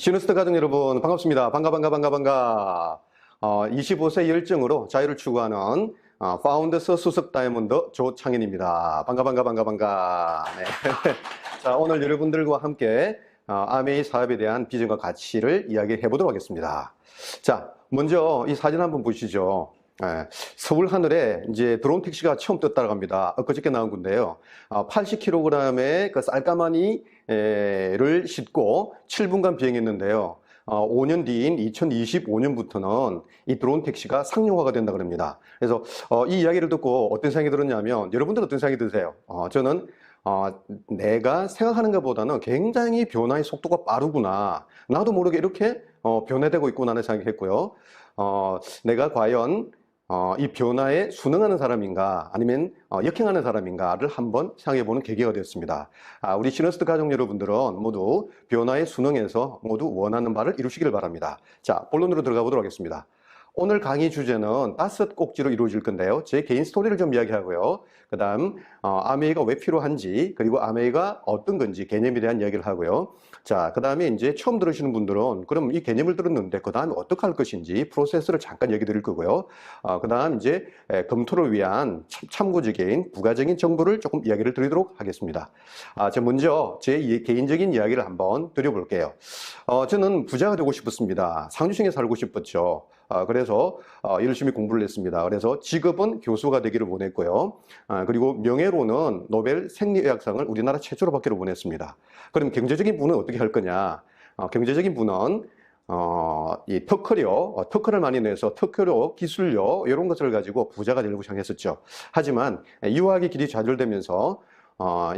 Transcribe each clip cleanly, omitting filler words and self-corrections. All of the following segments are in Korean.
시누스트 가족 여러분 반갑습니다. 반가. 25세 열정으로 자유를 추구하는 파운더스 수석 다이아몬드 조창현입니다. 반가. 네. 자, 오늘 여러분들과 함께 아메이 사업에 대한 비전과 가치를 이야기해 보도록 하겠습니다. 자, 먼저 이 사진 한번 보시죠. 네, 서울 하늘에 이제 드론 택시가 처음 떴다고 합니다. 엊그저께 나온 건데요. 80kg의 그 쌀가마니를 싣고 7분간 비행했는데요. 5년 뒤인 2025년부터는 이 드론 택시가 상용화가 된다 그럽니다. 그래서 이 이야기를 듣고 어떤 생각이 들었냐면, 여러분들은 어떤 생각이 드세요? 저는 내가 생각하는 것보다는 굉장히 변화의 속도가 빠르구나. 나도 모르게 이렇게 변화되고 있구나 하는 생각이 했고요. 내가 과연 이 변화에 순응하는 사람인가 아니면 역행하는 사람인가를 한번 생각해보는 계기가 되었습니다. 우리 시너스트 가족 여러분들은 모두 변화에 순응해서 모두 원하는 바를 이루시기를 바랍니다. 자, 본론으로 들어가 보도록 하겠습니다. 오늘 강의 주제는 5꼭지로 이루어질 건데요. 제 개인 스토리를 좀 이야기하고요. 그 다음 아메이가 왜 필요한지, 그리고 아메이가 어떤 건지 개념에 대한 이야기를 하고요. 자, 그 다음에 이제 처음 들으시는 분들은 그럼 이 개념을 들었는데 그 다음에 어떻게 할 것인지 프로세스를 잠깐 얘기 드릴 거고요. 그 다음 이제 검토를 위한 참고적인 부가적인 정보를 조금 이야기를 드리도록 하겠습니다. 저 먼저 제 개인적인 이야기를 한번 드려볼게요. 저는 부자가 되고 싶었습니다. 상주시에 살고 싶었죠. 그래서 열심히 공부를 했습니다. 그래서 직업은 교수가 되기를 원했고요. 그리고 명예로는 노벨 생리의학상을 우리나라 최초로 받기를 원했습니다. 그럼 경제적인 부분은 어떻게 할 거냐? 경제적인 부분은 이 특허를 많이 내서 특허료, 기술료 이런 것을 가지고 부자가 되려고 생각했었죠. 하지만 유학의 길이 좌절되면서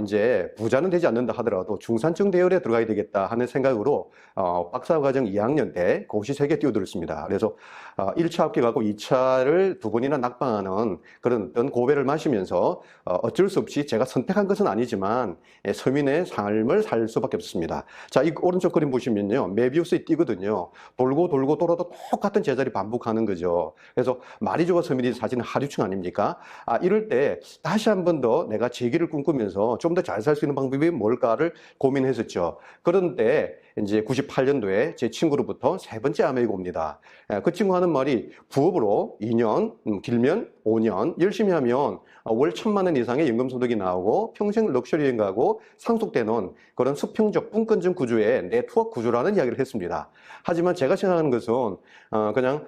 이제 부자는 되지 않는다 하더라도 중산층 대열에 들어가야 되겠다 하는 생각으로 박사과정 2학년 때 고시세계에 뛰어들었습니다. 그래서 1차 합격하고 2차를 두 번이나 낙방하는 그런 어떤 고배를 마시면서 어쩔 수 없이 제가 선택한 것은 아니지만 서민의 삶을 살 수밖에 없었습니다. 자, 이 오른쪽 그림 보시면요, 메비우스의 띠거든요. 돌고 돌아도 똑같은 제자리 반복하는 거죠. 그래서 말이 좋아 서민이 사실은 하류층 아닙니까? 이럴 때 다시 한 번 더 내가 제 길을 꿈꾸면서 좀 더 잘 살 수 있는 방법이 뭘까를 고민했었죠. 그런데 이제 98년도에 제 친구로부터 세 번째 아메이가 옵니다. 그 친구 하는 말이 부업으로 2년, 길면 5년 열심히 하면 월 1,000만 원 이상의 연금소득이 나오고 평생 럭셔리 여행 가고 상속되는 그런 수평적 분권적 구조의 네트워크 구조라는 이야기를 했습니다. 하지만 제가 생각하는 것은 그냥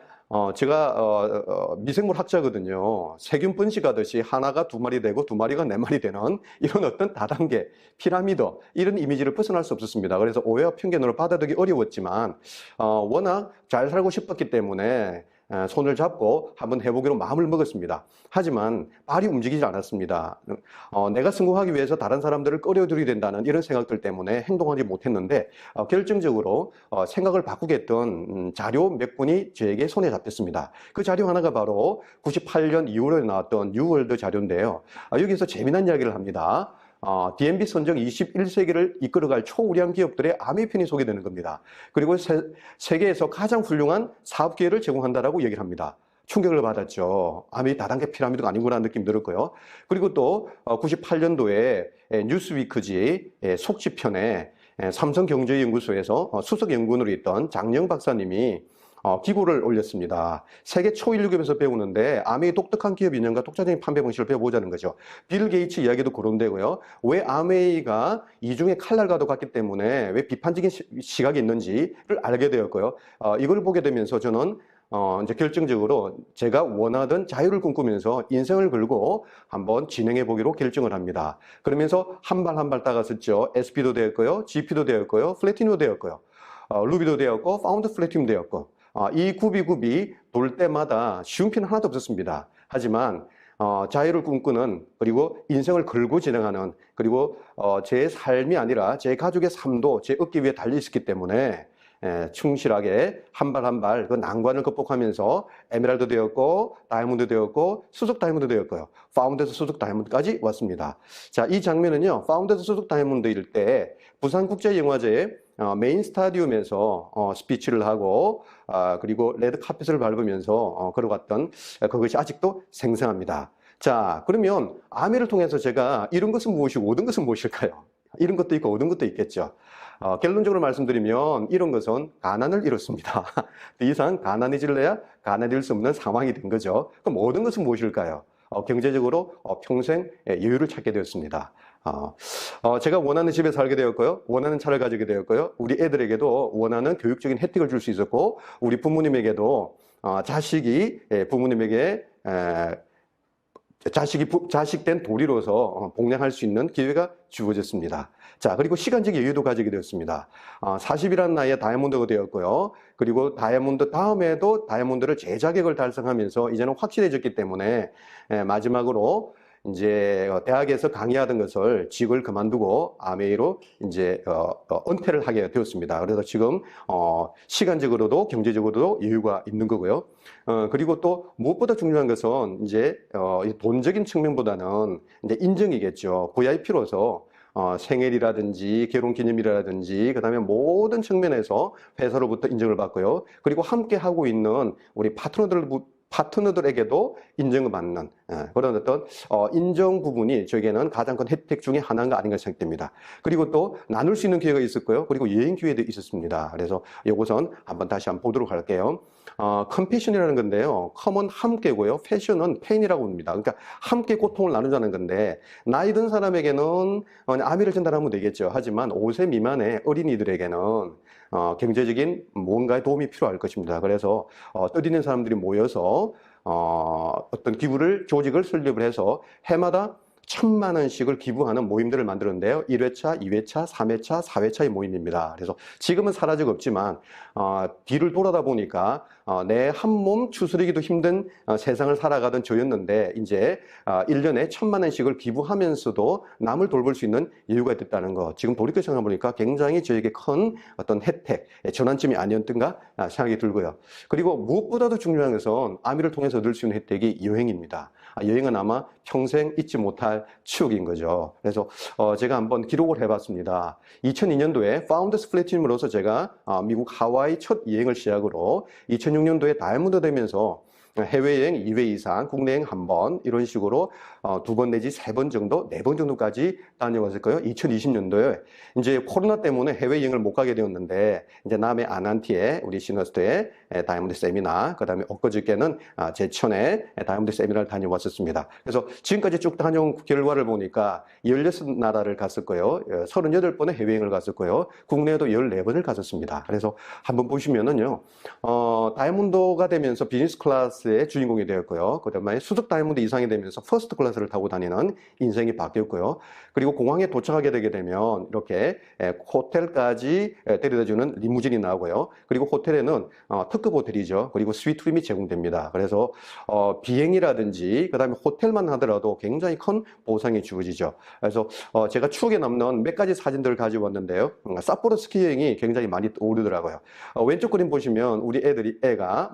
제가 미생물 학자거든요. 세균 번식하듯이 하나가 두 마리 되고 두 마리가 네 마리 되는 이런 어떤 다단계, 피라미드 이런 이미지를 벗어날 수 없었습니다. 그래서 오해와 편견으로 받아들이기 어려웠지만 워낙 잘 살고 싶었기 때문에 손을 잡고 한번 해보기로 마음을 먹었습니다. 하지만 발이 움직이지 않았습니다. 내가 성공하기 위해서 다른 사람들을 끌어들여야 된다는 이런 생각들 때문에 행동하지 못했는데 결정적으로 생각을 바꾸게 했던 자료 몇 군이 저에게 손에 잡혔습니다. 그 자료 하나가 바로 98년 2월에 나왔던 뉴월드 자료인데요. 여기서 재미난 이야기를 합니다. DMB 선정 21세기를 이끌어갈 초우량 기업들의 아메이 편이 소개되는 겁니다. 그리고 세계에서 가장 훌륭한 사업 기회를 제공한다라고 얘기를 합니다. 충격을 받았죠. 아메이 다단계 피라미드가 아니구나 하는 느낌 들었고요. 그리고 또 98년도에 뉴스위크지 속지편에 삼성경제연구소에서 수석 연구원으로 있던 장영 박사님이 기고를 올렸습니다. 세계 초일류 기업에서 배우는데 아메이 독특한 기업 인연과 독자적인 판매 방식을 배워보자는 거죠. 빌 게이츠 이야기도 그런데고요. 왜 아메이가 이중의 칼날과도 같기 때문에 왜 비판적인 시각이 있는지를 알게 되었고요. 이걸 보게 되면서 저는 이제 결정적으로 제가 원하던 자유를 꿈꾸면서 인생을 걸고 한번 진행해 보기로 결정을 합니다. 그러면서 한 발 한 발 따갔었죠. SP도 되었고요. GP도 되었고요. 플래티넘도 되었고요. 루비도 되었고 파운드 플래티넘 되었고 이 굽이 돌 때마다 쉬운 피는 하나도 없었습니다. 하지만 자유를 꿈꾸는, 그리고 인생을 걸고 진행하는, 그리고 제 삶이 아니라 제 가족의 삶도 제 얻기 위해 달려 있었기 때문에 충실하게 한 발 한 발 그 난관을 극복하면서 에메랄드 되었고 다이아몬드 되었고 수석 다이아몬드 되었고요. 파운드에서 수석 다이아몬드까지 왔습니다. 자, 이 장면은요, 파운드에서 수석 다이아몬드일 때 부산국제영화제의 메인 스타디움에서 스피치를 하고 그리고 레드 카펫을 밟으면서 걸어갔던 그것이 아직도 생생합니다. 자, 그러면 아메를 통해서 제가 이런 것은 무엇이고 얻은 것은 무엇일까요? 이런 것도 있고 얻은 것도 있겠죠. 결론적으로 말씀드리면 이런 것은 가난을 이뤘습니다. 더 이상 가난해질래야 가난해질 수 없는 상황이 된 거죠. 그럼 모든 것은 무엇일까요? 경제적으로 평생 여유를 찾게 되었습니다. 제가 원하는 집에 살게 되었고요. 원하는 차를 가지게 되었고요. 우리 애들에게도 원하는 교육적인 혜택을 줄 수 있었고, 우리 부모님에게도 자식이 부모님에게 자식된 도리로서 복양할 수 있는 기회가 주어졌습니다. 자, 그리고 시간적 여유도 가지게 되었습니다. 40이라는 나이에 다이아몬드가 되었고요. 그리고 다이아몬드 다음에도 다이아몬드를 제 자격을 달성하면서 이제는 확실해졌기 때문에 마지막으로 이제 대학에서 강의하던 것을 직을 그만두고 아메이로 이제 은퇴를 하게 되었습니다. 그래서 지금 시간적으로도 경제적으로도 여유가 있는 거고요. 그리고 또 무엇보다 중요한 것은 이제 돈적인 측면보다는 이제 인정이겠죠. VIP로서 생일이라든지 결혼기념일이라든지 그다음에 모든 측면에서 회사로부터 인정을 받고요. 그리고 함께 하고 있는 우리 파트너들에게도 인정을 받는 그런 어떤 인정 부분이 저에게는 가장 큰 혜택 중에 하나가 아닌가 생각됩니다. 그리고 또 나눌 수 있는 기회가 있었고요. 그리고 여행 기회도 있었습니다. 그래서 이것은 다시 한번 보도록 할게요. 컴패션이라는 건데요. 컴은 함께고요. 패션은 페인이라고 합니다. 그러니까 함께 고통을 나누자는 건데 나이 든 사람에게는 아미를 전달하면 되겠죠. 하지만 5세 미만의 어린이들에게는 경제적인 무언가의 도움이 필요할 것입니다. 그래서 뜻 있는 사람들이 모여서 어떤 조직을 설립을 해서 해마다 1,000만 원씩을 기부하는 모임들을 만들었는데요. 1회차, 2회차, 3회차, 4회차의 모임입니다. 그래서 지금은 사라지고 없지만 뒤를 돌아다 보니까 내 한 몸 추스리기도 힘든 세상을 살아가던 저였는데 이제 1년에 1,000만 원씩을 기부하면서도 남을 돌볼 수 있는 여유가 됐다는 거. 지금 돌이켜 생각해 보니까 굉장히 저에게 큰 어떤 혜택, 전환점이 아니었던가 생각이 들고요. 그리고 무엇보다도 중요한 것은 아미를 통해서 얻을 수 있는 혜택이 여행입니다. 여행은 아마 평생 잊지 못할 추억인 거죠. 그래서 제가 한번 기록을 해봤습니다. 2002년도에 파운더스 플래티넘으로서 제가 미국 하와이 첫 여행을 시작으로 2006년도에 다이아몬드 되면서 해외여행 2회 이상, 국내여행 1번 이런 식으로 2번 내지 3번 정도, 4번 정도까지 다녀왔을 거예요. 2020년도에 이제 코로나 때문에 해외여행을 못 가게 되었는데 이제 남해 아난티에 우리 시너스트의 다이아몬드 세미나, 그 다음에 엊그저께는 제천에 다이아몬드 세미나를 다녀왔었습니다. 그래서 지금까지 쭉 다녀온 결과를 보니까 16나라를 갔을 거예요. 38번의 해외여행을 갔을 거예요. 국내에도 14번을 갔었습니다. 그래서 한번 보시면은요, 다이아몬드가 되면서 비즈니스 클래스의 주인공이 되었고요. 그 다음에 수석 다이아몬드 이상이 되면서 퍼스트 클래스를 타고 다니는 인생이 바뀌었고요. 그리고 공항에 도착하게 되게 되면 이렇게 호텔까지 데려다주는 리무진이 나오고요. 그리고 호텔에는 특급 호텔이죠. 그리고 스위트룸이 제공됩니다. 그래서 비행이라든지 그 다음에 호텔만 하더라도 굉장히 큰 보상이 주어지죠. 그래서 제가 추억에 남는 몇 가지 사진들을 가지고 왔는데요. 삿포로 스키 여행이 굉장히 많이 오르더라고요. 왼쪽 그림 보시면 우리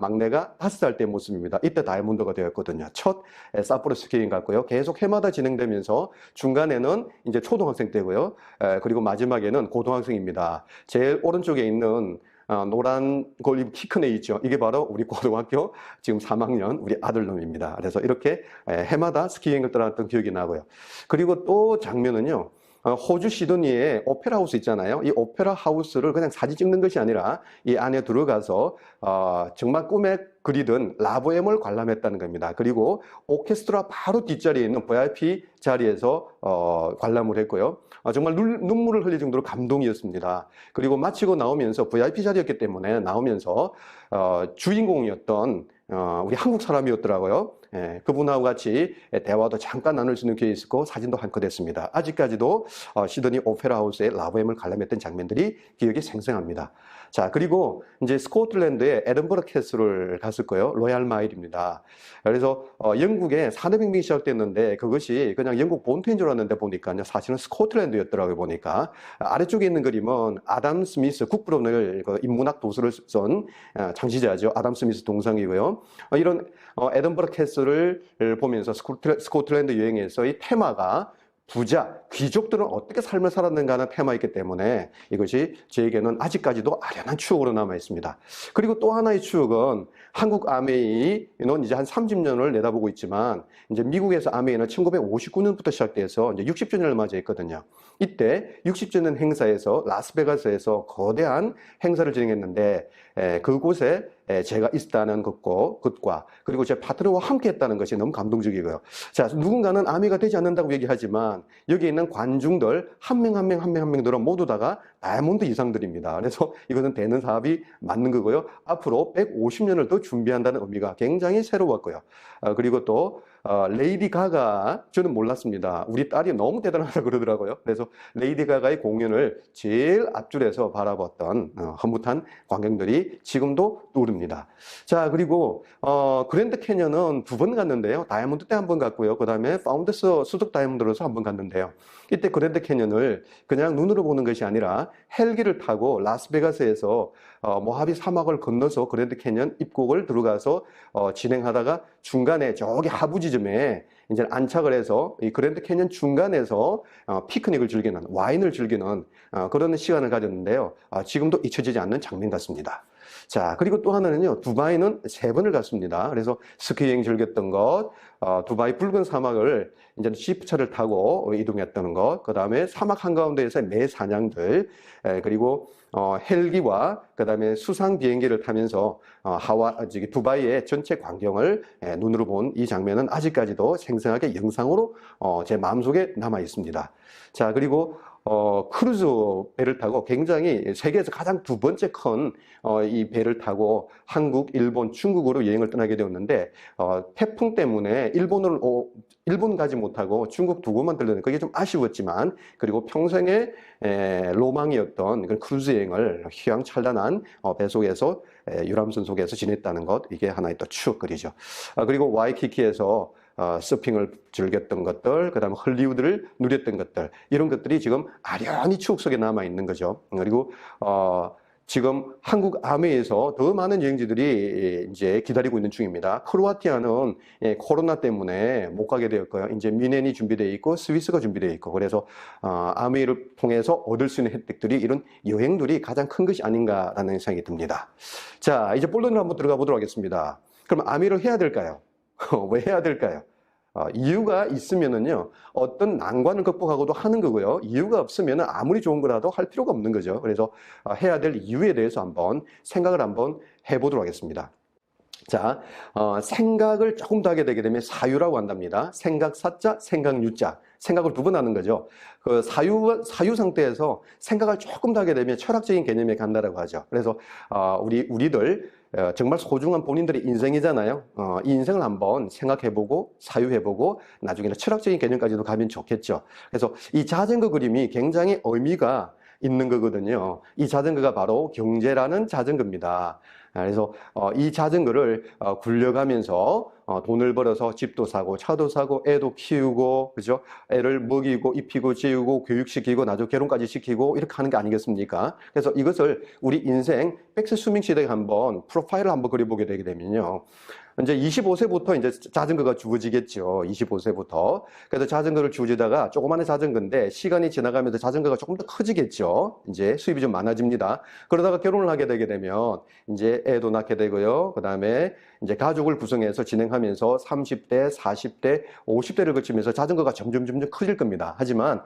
막내가 5살 때 모습입니다. 이때 다이아몬드가 되었거든요. 첫 삿포로 스키 여행 갔고요. 계속 해마다 진행되면서 중간에는 이제 초등학생 때고요. 그리고 마지막에는 고등학생입니다. 제일 오른쪽에 있는 노란 키 큰 애 있죠. 이게 바로 우리 고등학교 지금 3학년 우리 아들놈입니다. 그래서 이렇게 해마다 스키여행을 떠났던 기억이 나고요. 그리고 또 장면은요. 호주 시드니에 오페라 하우스 있잖아요. 이 오페라 하우스를 그냥 사진 찍는 것이 아니라 이 안에 들어가서 정말 꿈에 그리던 라보엠을 관람했다는 겁니다. 그리고 오케스트라 바로 뒷자리에 있는 VIP 자리에서 관람을 했고요. 정말 눈물을 흘릴 정도로 감동이었습니다. 그리고 마치고 나오면서 VIP 자리였기 때문에 나오면서 주인공이었던 우리 한국 사람이었더라고요. 그분하고 같이 대화도 잠깐 나눌 수 있는 기회가 있었고 사진도 한 컷 했습니다. 아직까지도 시드니 오페라 하우스의 라보엠을 관람했던 장면들이 기억이 생생합니다. 자, 그리고 이제 스코틀랜드의 에든버러 캐슬을 갔을 거예요. 로얄 마일입니다. 그래서 영국에 산업혁명이 시작됐는데 그것이 그냥 영국 본토인 줄 알았는데 보니까요. 사실은 스코틀랜드였더라고요. 보니까 아래쪽에 있는 그림은 아담 스미스 국부론을 인문학 도서를 쓴 창시자죠. 아담 스미스 동상이고요. 이런 에든버러 캐슬을 보면서 스코틀랜드 여행에서의 테마가 부자, 귀족들은 어떻게 삶을 살았는가 하는 테마이기 때문에 이것이 저에게는 아직까지도 아련한 추억으로 남아 있습니다. 그리고 또 하나의 추억은 한국 아메이는 이제 한 30년을 내다보고 있지만 이제 미국에서 아메이는 1959년부터 시작돼서 이제 60주년을 맞이했거든요. 이때 60주년 행사에서 라스베가스에서 거대한 행사를 진행했는데 그곳에 제가 있었다는 것과 그리고 제 파트너와 함께 했다는 것이 너무 감동적이고요. 자, 누군가는 아미가 되지 않는다고 얘기하지만 여기 있는 관중들 한 명 한 명 한 명 한 명들은 모두 다가 다이아몬드 이상들입니다. 그래서 이것은 되는 사업이 맞는 거고요. 앞으로 150년을 더 준비한다는 의미가 굉장히 새로웠고요. 그리고 또 레이디 가가 저는 몰랐습니다. 우리 딸이 너무 대단하다고 그러더라고요. 그래서 레이디 가가의 공연을 제일 앞줄에서 바라봤던 흐뭇한 관객들이 지금도 떠오릅니다. 자, 그리고 그랜드 캐년은 2번 갔는데요. 다이아몬드 때 1번 갔고요. 그 다음에 파운드스 수석 다이아몬드로서 1번 갔는데요. 이때 그랜드 캐년을 그냥 눈으로 보는 것이 아니라 헬기를 타고 라스베가스에서 모하비 사막을 건너서 그랜드 캐년 입국을 들어가서 진행하다가 중간에 저기 하부 지점에 이제 안착을 해서 이 그랜드 캐년 중간에서 피크닉을 즐기는, 와인을 즐기는 그런 시간을 가졌는데요. 지금도 잊혀지지 않는 장면 같습니다. 자, 그리고 또 하나는요, 두바이는 3번을 갔습니다. 그래서 스키 여행 즐겼던 것, 두바이 붉은 사막을 이제 지프차를 타고 이동했다는 것, 그 다음에 사막 한가운데에서의 매 사냥들, 그리고 헬기와 그 다음에 수상 비행기를 타면서 두바이의 전체 광경을 눈으로 본 이 장면은 아직까지도 생생하게 영상으로 제 마음속에 남아 있습니다. 자, 그리고 크루즈 배를 타고 굉장히 세계에서 가장 2번째 큰 이 배를 타고 한국, 일본, 중국으로 여행을 떠나게 되었는데 태풍 때문에 일본 가지 못하고 중국 2곳만 들렸는데 그게 좀 아쉬웠지만 그리고 평생의 로망이었던 그 크루즈 여행을 휘황찬란한 배 속에서 유람선 속에서 지냈다는 것, 이게 하나의 또 추억거리죠. 그리고 와이키키에서 서핑을 즐겼던 것들, 그 다음에 헐리우드를 누렸던 것들, 이런 것들이 지금 아련히 추억 속에 남아 있는 거죠. 그리고 지금 한국 아메에서 더 많은 여행지들이 이제 기다리고 있는 중입니다. 크로아티아는 코로나 때문에 못 가게 되었고요. 이제 미넨이 준비되어 있고 스위스가 준비되어 있고, 그래서 아메를 통해서 얻을 수 있는 혜택들이, 이런 여행들이 가장 큰 것이 아닌가라는 생각이 듭니다. 자, 이제 본론으로 한번 들어가 보도록 하겠습니다. 그럼 아메를 해야 될까요? 왜 해야 될까요? 이유가 있으면은요, 어떤 난관을 극복하고도 하는 거고요. 이유가 없으면 아무리 좋은 거라도 할 필요가 없는 거죠. 그래서 해야 될 이유에 대해서 한번 생각을 한번 해보도록 하겠습니다. 자, 생각을 조금 더 하게 되게 되면 사유라고 한답니다. 생각 사자, 생각 유자. 생각을 2번 하는 거죠. 그 사유 상태에서 생각을 조금 더 하게 되면 철학적인 개념에 간다라고 하죠. 그래서 우리들 정말 소중한 본인들의 인생이잖아요. 이 인생을 한번 생각해보고 사유해보고 나중에는 철학적인 개념까지도 가면 좋겠죠. 그래서 이 자전거 그림이 굉장히 의미가 있는 거거든요. 이 자전거가 바로 경제라는 자전거입니다. 그래서 이 자전거를 굴려가면서 돈을 벌어서 집도 사고 차도 사고 애도 키우고, 그죠? 애를 먹이고 입히고 재우고 교육시키고 나중에 결혼까지 시키고 이렇게 하는 게 아니겠습니까? 그래서 이것을 우리 인생 백세 수명 시대에 한번 프로파일을 한번 그려보게 되게 되면요, 이제 25세부터 이제 자전거가 주어지겠죠. 25세부터. 그래서 자전거를 주어지다가 조그마한 자전거인데 시간이 지나가면서 자전거가 조금 더 커지겠죠. 이제 수입이 좀 많아집니다. 그러다가 결혼을 하게 되게 되면 이제 애도 낳게 되고요. 그 다음에 이제 가족을 구성해서 진행하면서 30대, 40대, 50대를 거치면서 자전거가 점점 커질 겁니다. 하지만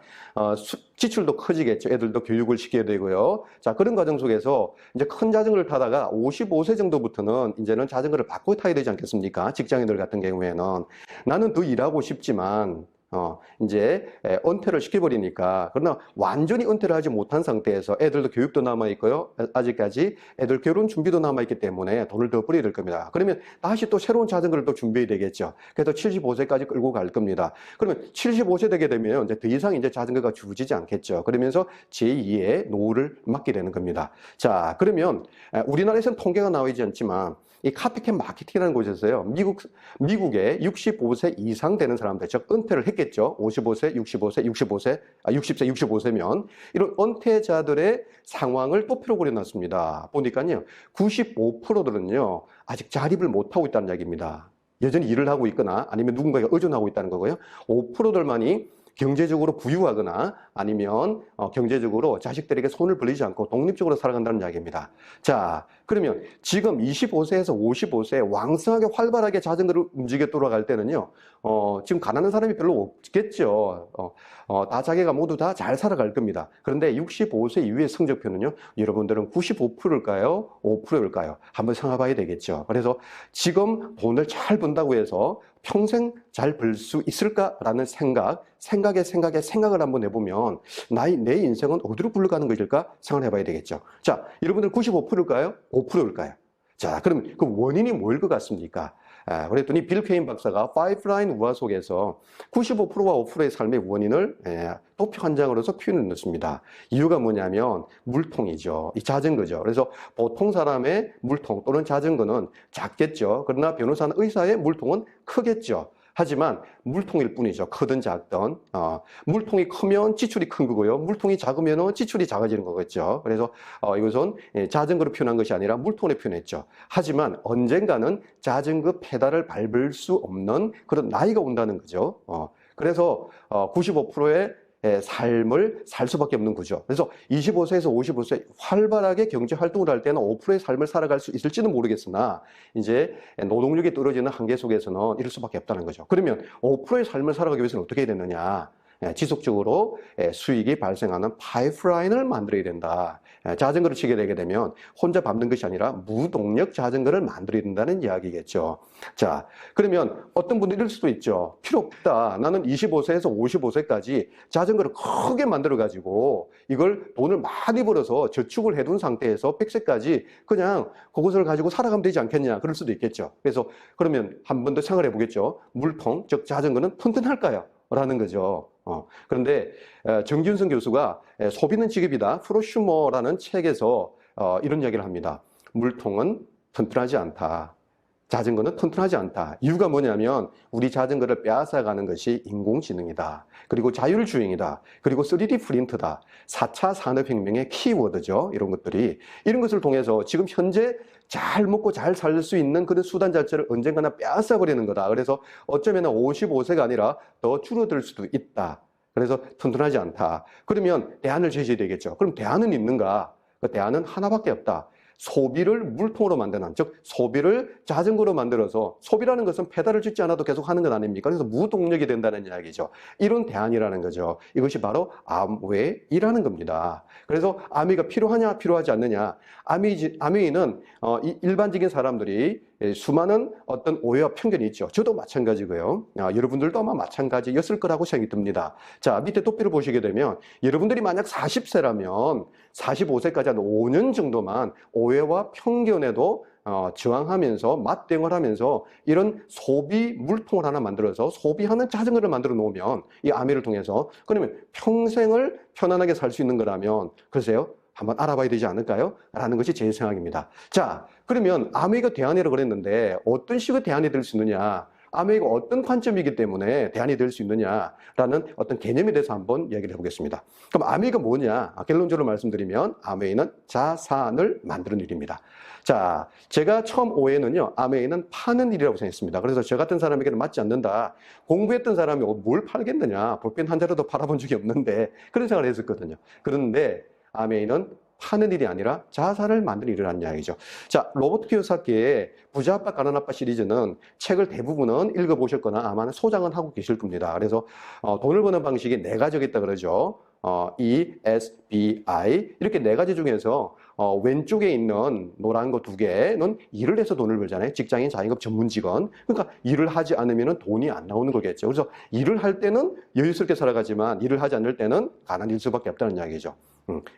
지출도 커지겠죠. 애들도 교육을 시켜야 되고요. 자, 그런 과정 속에서 이제 큰 자전거를 타다가 55세 정도부터는 이제는 자전거를 바꿔 타야 되지 않겠습니까? 직장인들 같은 경우에는 나는 더 일하고 싶지만 이제 은퇴를 시켜버리니까, 그러나 완전히 은퇴를 하지 못한 상태에서 애들도 교육도 남아있고요. 아직까지 애들 결혼 준비도 남아있기 때문에 돈을 더 벌여야 될 겁니다. 그러면 다시 또 새로운 자전거를 또 준비해야 되겠죠. 그래서 75세까지 끌고 갈 겁니다. 그러면 75세 되게 되면 이제 더 이상 이제 자전거가 주어지지 않겠죠. 그러면서 제2의 노후를 맞게 되는 겁니다. 자, 그러면 우리나라에서는 통계가 나오지 않지만 이 카피캣 마케팅이라는 곳에서요, 미국에 65세 이상 되는 사람들, 즉 은퇴를 했겠죠. 55세, 60세, 65세면 이런 은퇴자들의 상황을 또 표로 그려놨습니다. 보니까요, 95%들은요 아직 자립을 못하고 있다는 이야기입니다. 여전히 일을 하고 있거나 아니면 누군가가 의존하고 있다는 거고요. 5%들만이 경제적으로 부유하거나 아니면 경제적으로 자식들에게 손을 벌리지 않고 독립적으로 살아간다는 이야기입니다. 자, 그러면 지금 25세에서 55세 왕성하게 활발하게 자전거를 움직여 돌아갈 때는요, 지금 가난한 사람이 별로 없겠죠. 다 자기가 모두 다 잘 살아갈 겁니다. 그런데 65세 이후의 성적표는요, 여러분들은 95%일까요? 5%일까요? 한번 생각해 봐야 되겠죠. 그래서 지금 돈을 잘 번다고 해서 평생 잘 벌 수 있을까라는 생각을 한번 해보면 내 인생은 어디로 굴러가는 것일까 생각을 해봐야 되겠죠. 자, 여러분들 95%일까요? 5%일까요? 자, 그럼 그 원인이 뭐일 것 같습니까? 그랬더니 빌 케인 박사가 파이프라인 우화 속에서 95%와 5%의 삶의 원인을 도표 한 장으로서 표현을 넣습니다. 이유가 뭐냐면 물통이죠. 이 자전거죠. 그래서 보통 사람의 물통 또는 자전거는 작겠죠. 그러나 변호사나 의사의 물통은 크겠죠. 하지만 물통일 뿐이죠. 크든 작든. 물통이 크면 지출이 큰 거고요. 물통이 작으면 지출이 작아지는 거겠죠. 그래서 이것은 자전거로 표현한 것이 아니라 물통으로 표현했죠. 하지만 언젠가는 자전거 페달을 밟을 수 없는 그런 나이가 온다는 거죠. 그래서 95%의 삶을 살 수밖에 없는 구조. 그래서 25세에서 55세 활발하게 경제 활동을 할 때는 5%의 삶을 살아갈 수 있을지는 모르겠으나 이제 노동력이 떨어지는 한계 속에서는 이럴 수밖에 없다는 거죠. 그러면 5%의 삶을 살아가기 위해서는 어떻게 해야 되느냐? 지속적으로 수익이 발생하는 파이프라인을 만들어야 된다. 자전거를 치게 되게 되면 혼자 밟는 것이 아니라 무동력 자전거를 만들어야 된다는 이야기겠죠. 자, 그러면 어떤 분들이 이럴 수도 있죠. 필요 없다. 나는 25세에서 55세까지 자전거를 크게 만들어가지고 이걸 돈을 많이 벌어서 저축을 해둔 상태에서 100세까지 그냥 그것을 가지고 살아가면 되지 않겠냐. 그럴 수도 있겠죠. 그래서 그러면 한 번 더 생각해 보겠죠. 물통, 즉 자전거는 튼튼할까요? 라는 거죠. 그런데 정기윤성 교수가 소비는 지급이다 프로슈머라는 책에서 이런 이야기를 합니다. 물통은 튼튼하지 않다. 자전거는 튼튼하지 않다. 이유가 뭐냐면 우리 자전거를 빼앗아가는 것이 인공지능이다. 그리고 자율주행이다. 그리고 3D 프린트다. 4차 산업혁명의 키워드죠. 이런 것들이. 이런 것을 통해서 지금 현재 잘 먹고 잘 살 수 있는 그런 수단 자체를 언젠가나 빼앗아버리는 거다. 그래서 어쩌면 55세가 아니라 더 줄어들 수도 있다. 그래서 튼튼하지 않다. 그러면 대안을 제시해야 되겠죠. 그럼 대안은 있는가? 그 대안은 하나밖에 없다. 소비를 물통으로 만드는, 즉 소비를 자전거로 만들어서, 소비라는 것은 페달을 짚지 않아도 계속 하는 것 아닙니까? 그래서 무동력이 된다는 이야기죠. 이런 대안이라는 거죠. 이것이 바로 아메이라는 겁니다. 그래서 아메이가 필요하냐 필요하지 않느냐. 아메이는 일반적인 사람들이 수많은 어떤 오해와 편견이 있죠. 저도 마찬가지고요. 여러분들도 아마 마찬가지였을 거라고 생각이 듭니다. 자, 밑에 도표를 보시게 되면 여러분들이 만약 40세라면 45세까지 한 5년 정도만 오해와 편견에도 저항하면서 맞대응을 하면서 이런 소비 물통을 하나 만들어서 소비하는 자전거를 만들어 놓으면 이 아메이를 통해서 그러면 평생을 편안하게 살 수 있는 거라면 글쎄요. 한번 알아봐야 되지 않을까요? 라는 것이 제 생각입니다. 자, 그러면 아메이가 대안이라고 그랬는데 어떤 식의 대안이 될 수 있느냐? 아메이가 어떤 관점이기 때문에 대안이 될 수 있느냐라는 어떤 개념에 대해서 한번 이야기를 해보겠습니다. 그럼 아메이가 뭐냐? 결론적으로 말씀드리면 아메이는 자산을 만드는 일입니다. 자, 제가 처음 오해는요, 아메이는 파는 일이라고 생각했습니다. 그래서 저 같은 사람에게는 맞지 않는다. 공부했던 사람이 뭘 팔겠느냐? 볼펜 한 자루도 팔아본 적이 없는데 그런 생각을 했었거든요. 그런데 아메이는 파는 일이 아니라 자산을 만드는 일이라는 이야기죠. 자, 로버트 키요사키의 부자 아빠 가난 아빠 시리즈는 책을 대부분은 읽어보셨거나 아마 소장은 하고 계실 겁니다. 그래서 돈을 버는 방식이 네 가지가 있다 그러죠. E, S, B, I 이렇게 네 가지 중에서 왼쪽에 있는 노란 거 두 개는 일을 해서 돈을 벌잖아요. 직장인, 자영업, 전문 직원. 그러니까 일을 하지 않으면 돈이 안 나오는 거겠죠. 그래서 일을 할 때는 여유스럽게 살아가지만 일을 하지 않을 때는 가난일 수밖에 없다는 이야기죠.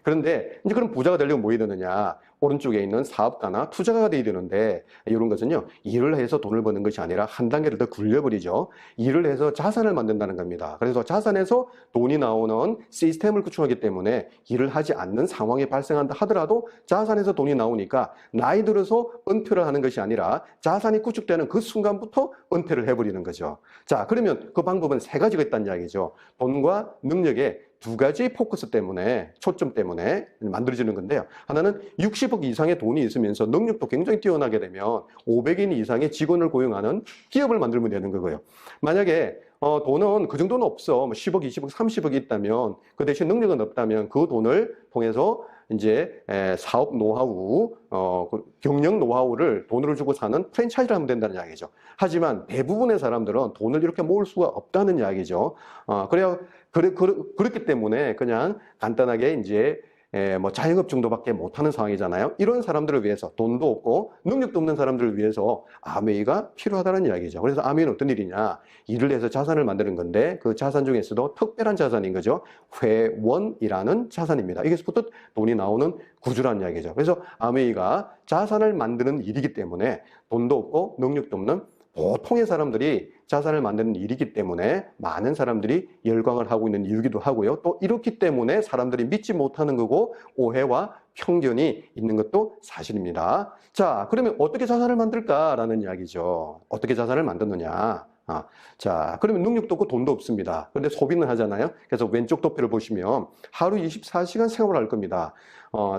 그런데 이제 그럼 부자가 되려면 뭐 해야 되느냐? 오른쪽에 있는 사업가나 투자가가 돼야 되는데 이런 것은요, 일을 해서 돈을 버는 것이 아니라 한 단계를 더 굴려버리죠. 일을 해서 자산을 만든다는 겁니다. 그래서 자산에서 돈이 나오는 시스템을 구축하기 때문에 일을 하지 않는 상황이 발생한다 하더라도 자산에서 돈이 나오니까 나이 들어서 은퇴를 하는 것이 아니라 자산이 구축되는 그 순간부터 은퇴를 해버리는 거죠. 자, 그러면 그 방법은 세 가지가 있다는 이야기죠. 돈과 능력의 두 가지 포커스 때문에, 초점 때문에 만들어지는 건데요. 하나는 60억 이상의 돈이 있으면서 능력도 굉장히 뛰어나게 되면 500인 이상의 직원을 고용하는 기업을 만들면 되는 거고요. 만약에 돈은 그 정도는 없어. 뭐 10억, 20억, 30억이 있다면, 그 대신 능력은 없다면 그 돈을 통해서 이제 사업 노하우, 그 경영 노하우를 돈으로 주고 사는 프랜차이즈를 하면 된다는 이야기죠. 하지만 대부분의 사람들은 돈을 이렇게 모을 수가 없다는 이야기죠. 그렇기 때문에 그냥 간단하게 이제 뭐 자영업 정도밖에 못하는 상황이잖아요. 이런 사람들을 위해서 돈도 없고 능력도 없는 사람들을 위해서 아메이가 필요하다는 이야기죠. 그래서 아메이는 어떤 일이냐? 일을 해서 자산을 만드는 건데 그 자산 중에서도 특별한 자산인 거죠. 회원이라는 자산입니다. 이게서부터 돈이 나오는 구조라는 이야기죠. 그래서 아메이가 자산을 만드는 일이기 때문에 돈도 없고 능력도 없는 보통의 사람들이 자산을 만드는 일이기 때문에 많은 사람들이 열광을 하고 있는 이유기도 하고요. 또 이렇기 때문에 사람들이 믿지 못하는 거고 오해와 편견이 있는 것도 사실입니다. 자, 그러면 어떻게 자산을 만들까라는 이야기죠. 어떻게 자산을 만드느냐. 자, 그러면 능력도 없고 돈도 없습니다. 그런데 소비는 하잖아요. 그래서 왼쪽 도표를 보시면 하루 24시간 생활을 할 겁니다.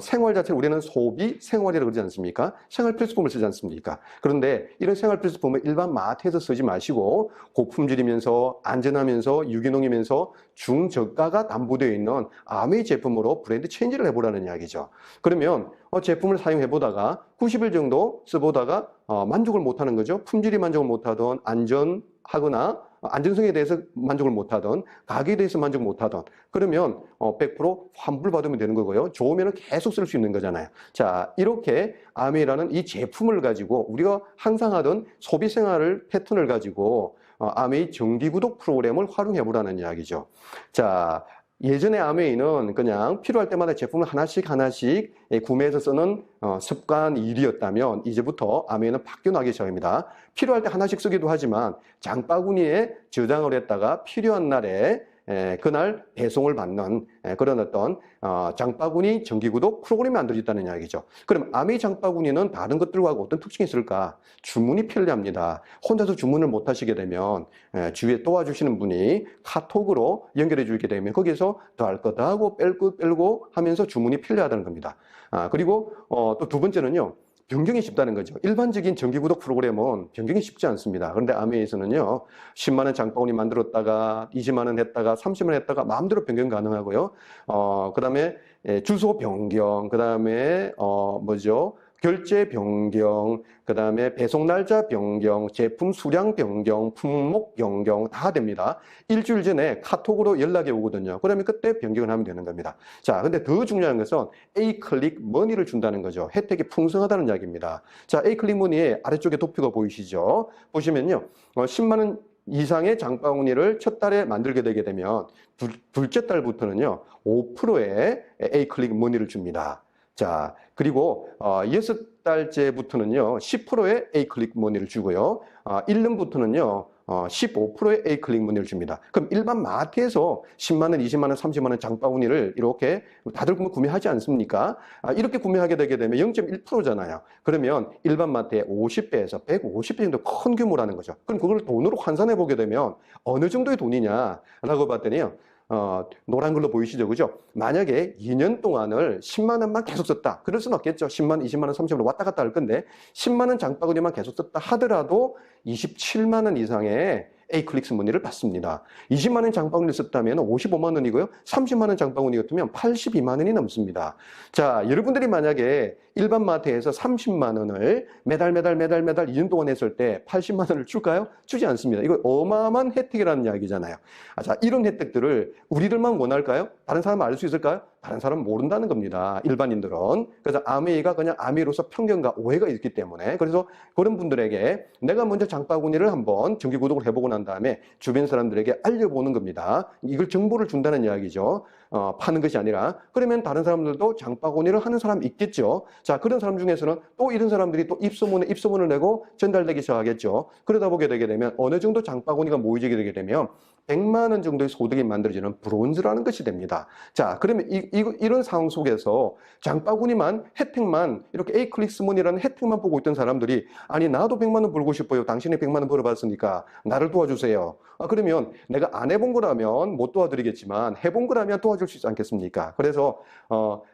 생활 자체를 우리는 소비 생활이라고 그러지 않습니까? 생활 필수품을 쓰지 않습니까? 그런데 이런 생활 필수품을 일반 마트에서 쓰지 마시고 고품질이면서 안전하면서 유기농이면서 중저가가 담보되어 있는 아메이 제품으로 브랜드 체인지를 해보라는 이야기죠. 그러면 제품을 사용해 보다가 90일 정도 써보다가 만족을 못하는 거죠. 품질이 만족을 못하던 안전하거나 안전성에 대해서 만족을 못하던 가격에 대해서 만족 못하던 그러면 100% 환불받으면 되는 거고요. 좋으면 계속 쓸 수 있는 거잖아요. 자, 이렇게 아메이라는 이 제품을 가지고 우리가 항상 하던 소비 생활을 패턴을 가지고 아메이 정기구독 프로그램을 활용해 보라는 이야기죠. 자, 예전에 아메이는 그냥 필요할 때마다 제품을 하나씩 구매해서 쓰는 습관 일이었다면 이제부터 아메이는 바뀌어나기 시작합니다. 필요할 때 하나씩 쓰기도 하지만 장바구니에 저장을 했다가 필요한 날에 그날 배송을 받는 그런 어떤 장바구니 정기구독 프로그램이 만들어졌다는 이야기죠. 그럼 아메이 장바구니는 다른 것들과 어떤 특징이 있을까? 주문이 편리합니다. 혼자서 주문을 못 하시게 되면 주위에 도와주시는 분이 카톡으로 연결해 주게 되면 거기서 더할 거 더하고 빼고 하면서 주문이 편리하다는 겁니다. 그리고 또 두 번째는요. 변경이 쉽다는 거죠. 일반적인 정기구독 프로그램은 변경이 쉽지 않습니다. 그런데 아메이에서는요, 10만 원 장바구니 만들었다가 20만 원 했다가 30만 원 했다가 마음대로 변경 가능하고요. 그 다음에 주소 변경, 그 다음에 결제 변경, 그 다음에 배송 날짜 변경, 제품 수량 변경, 품목 변경 다 됩니다. 일주일 전에 카톡으로 연락이 오거든요. 그러면 그때 변경을 하면 되는 겁니다. 자, 근데 더 중요한 것은 A-클릭 머니를 준다는 거죠. 혜택이 풍성하다는 이야기입니다. 자, A-클릭 머니의 아래쪽에 도표가 보이시죠? 보시면요. 10만 원 이상의 장바구니를 첫 달에 만들게 되게 되면 둘째 달부터는요. 5%의 A-클릭 머니를 줍니다. 자, 그리고 6달째부터는요 10%의 A-클릭 머니를 주고요. 1년부터는요 15%의 A-클릭 머니를 줍니다. 그럼 일반 마트에서 10만 원, 20만 원, 30만 원 장바구니를 이렇게 다들 구매하지 않습니까? 이렇게 구매하게 되게 되면 0.1%잖아요. 그러면 일반 마트의 50배에서 150배 정도 큰 규모라는 거죠. 그럼 그걸 돈으로 환산해 보게 되면 어느 정도의 돈이냐라고 봤더니요. 노란 걸로 보이시죠? 그죠? 만약에 2년 동안을 10만 원만 계속 썼다. 그럴 수는 없겠죠. 10만 원, 20만 원, 30만 원 왔다 갔다 할 건데 10만 원 장바구니만 계속 썼다 하더라도 27만 원 이상의 A-클릭스 머니를 받습니다. 20만 원 장바구니를 썼다면 55만 원이고요. 30만 원 장바구니 같으면 82만 원이 넘습니다. 자, 여러분들이 만약에 일반 마트에서 30만 원을 매달 2년 동안 했을 때 80만 원을 줄까요? 주지 않습니다. 이거 어마어마한 혜택이라는 이야기잖아요. 자, 이런 혜택들을 우리들만 원할까요? 다른 사람은 알 수 있을까요? 다른 사람은 모른다는 겁니다. 일반인들은. 그래서 아메이가 그냥 아메이로서 편견과 오해가 있기 때문에 그래서 그런 분들에게 내가 먼저 장바구니를 한번 정기구독을 해보고 난 다음에 주변 사람들에게 알려보는 겁니다. 이걸 정보를 준다는 이야기죠. 파는 것이 아니라. 그러면 다른 사람들도 장바구니를 하는 사람이 있겠죠. 자, 그런 사람 중에서는 또 이런 사람들이 또 입소문을 내고 전달되기 시작하겠죠. 그러다 보게 되게 되면 어느 정도 장바구니가 모이게 되게 되면 100만 원 정도의 소득이 만들어지는 브론즈라는 것이 됩니다. 자, 그러면 이런 상황 속에서 장바구니만 혜택만 이렇게 A-클릭스 머니라는 혜택만 보고 있던 사람들이 아니 나도 100만 원 벌고 싶어요. 당신이 100만 원 벌어봤으니까 나를 도와주세요. 그러면 내가 안 해본 거라면 못 도와드리겠지만 해본 거라면 도와줄 수 있지 않겠습니까? 그래서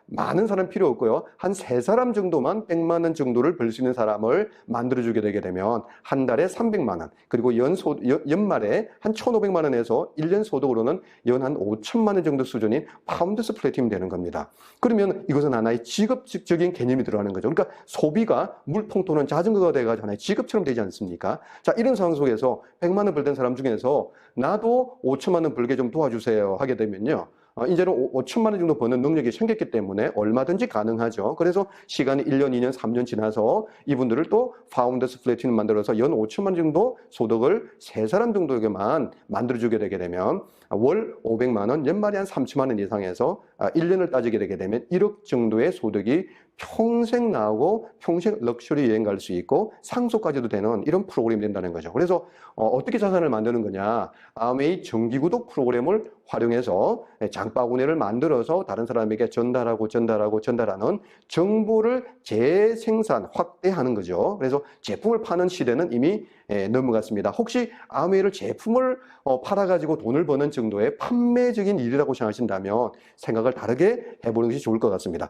많은 사람 필요 없고요. 한 3사람 정도만 100만 원 정도를 벌 수 있는 사람을 만들어주게 되게 되면 한 달에 300만 원, 그리고 연말에 한 1,500만 원에서 1년 소득으로는 연 한 5천만 원 정도 수준인 파운드스 플래티넘이 되는 겁니다. 그러면 이것은 하나의 직업적인 개념이 들어가는 거죠. 그러니까 소비가 물통 또는 자전거가 돼가지고 하나의 직업처럼 되지 않습니까? 자, 이런 상황 속에서 100만 원 벌던 사람 중에서 나도 5천만 원 벌게 좀 도와주세요 하게 되면요. 이제는 5천만 원 정도 버는 능력이 생겼기 때문에 얼마든지 가능하죠. 그래서 시간이 1년, 2년, 3년 지나서 이분들을 또 파운더스 플래티넘 만들어서 연 5천만 원 정도 소득을 3사람 정도에게만 만들어주게 되게 되면 월 500만 원, 연말에 한 3천만 원 이상에서 1년을 따지게 되게 되면 1억 정도의 소득이 평생 나오고 평생 럭셔리 여행 갈 수 있고 상속까지도 되는 이런 프로그램이 된다는 거죠. 그래서 어떻게 자산을 만드는 거냐? 아메이 정기구독 프로그램을 활용해서 장바구니를 만들어서 다른 사람에게 전달하는 정보를 재생산, 확대하는 거죠. 그래서 제품을 파는 시대는 이미 넘어갔습니다. 혹시 아메이를 제품을 팔아가지고 돈을 버는 정도의 판매적인 일이라고 생각하신다면 생각을 다르게 해보는 것이 좋을 것 같습니다.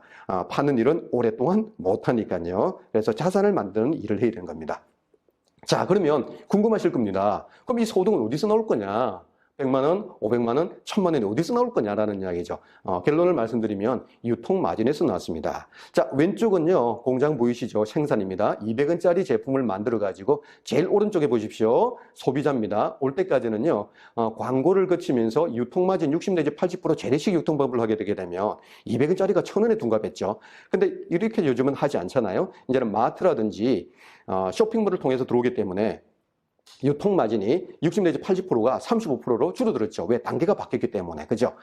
파는 일은 오랫동안 못하니까요. 그래서 자산을 만드는 일을 해야 되는 겁니다. 자, 그러면 궁금하실 겁니다. 그럼 이 소득은 어디서 나올 거냐? 100만 원, 500만 원, 1000만 원이 어디서 나올 거냐라는 이야기죠. 결론을 말씀드리면 유통 마진에서 나왔습니다. 자, 왼쪽은요, 공장 보이시죠? 생산입니다. 200원짜리 제품을 만들어가지고 제일 오른쪽에 보십시오. 소비자입니다. 올 때까지는요, 광고를 거치면서 유통 마진 60 내지 80% 재래식 유통법을 하게 되게 되면 200원짜리가 1000원에 둔갑했죠. 근데 이렇게 요즘은 하지 않잖아요. 이제는 마트라든지 쇼핑몰을 통해서 들어오기 때문에 유통 마진이 60 내지 80%가 35%로 줄어들었죠. 왜? 단계가 바뀌었기 때문에. 그죠?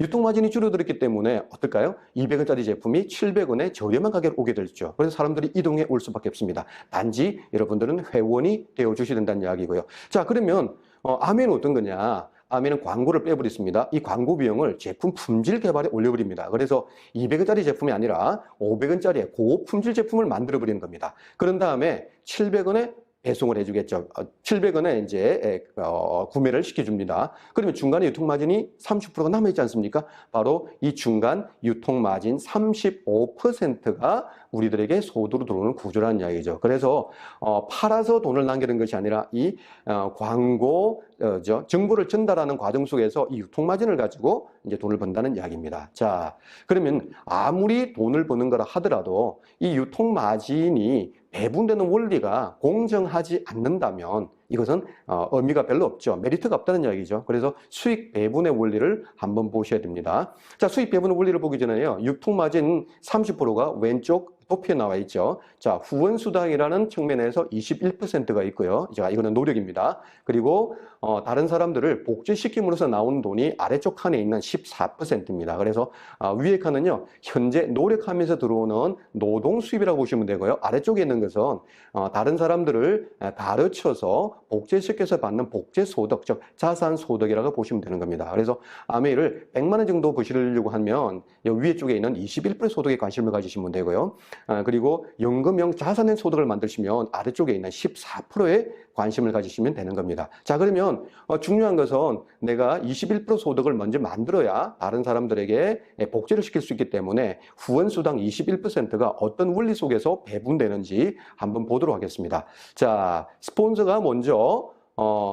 유통 마진이 줄어들었기 때문에 어떨까요? 200원짜리 제품이 700원에 저렴한 가격에 오게 됐죠. 그래서 사람들이 이동해 올 수밖에 없습니다. 단지 여러분들은 회원이 되어 주셔야 된다는 이야기고요. 자, 그러면 아메는 어떤 거냐? 아메는 광고를 빼버렸습니다. 이 광고 비용을 제품 품질 개발에 올려버립니다. 그래서 200원짜리 제품이 아니라 500원짜리 고품질 제품을 만들어버리는 겁니다. 그런 다음에 700원에 배송을 해주겠죠. 700원에 이제 구매를 시켜줍니다. 그러면 중간에 유통마진이 30%가 남아있지 않습니까? 바로 이 중간 유통마진 35%가 우리들에게 소득으로 들어오는 구조라는 이야기죠. 그래서 팔아서 돈을 남기는 것이 아니라 이 광고 정보를 전달하는 과정 속에서 이 유통마진을 가지고 이제 돈을 번다는 이야기입니다. 자, 그러면 아무리 돈을 버는 거라 하더라도 이 유통마진이 배분되는 원리가 공정하지 않는다면 이것은 의미가 별로 없죠. 메리트가 없다는 이야기죠. 그래서 수익 배분의 원리를 한번 보셔야 됩니다. 자, 수익 배분의 원리를 보기 전에요. 유통마진 30%가 왼쪽 도표에 나와 있죠. 자, 후원수당이라는 측면에서 21%가 있고요. 자, 이거는 노력입니다. 그리고 다른 사람들을 복제시킴으로써 나온 돈이 아래쪽 칸에 있는 14%입니다. 그래서 위에 칸은요, 현재 노력하면서 들어오는 노동 수입이라고 보시면 되고요. 아래쪽에 있는 것은 다른 사람들을 가르쳐서 복제시켜서 받는 복제소득, 즉 자산소득이라고 보시면 되는 겁니다. 그래서 아메이를 100만 원 정도 버시려고 하면 위에 쪽에 있는 21% 소득에 관심을 가지시면 되고요. 그리고 연금형 자산의 소득을 만드시면 아래쪽에 있는 14%에 관심을 가지시면 되는 겁니다. 자, 그러면 중요한 것은 내가 21% 소득을 먼저 만들어야 다른 사람들에게 복제를 시킬 수 있기 때문에 후원수당 21%가 어떤 원리 속에서 배분되는지 한번 보도록 하겠습니다. 자, 스폰서가 먼저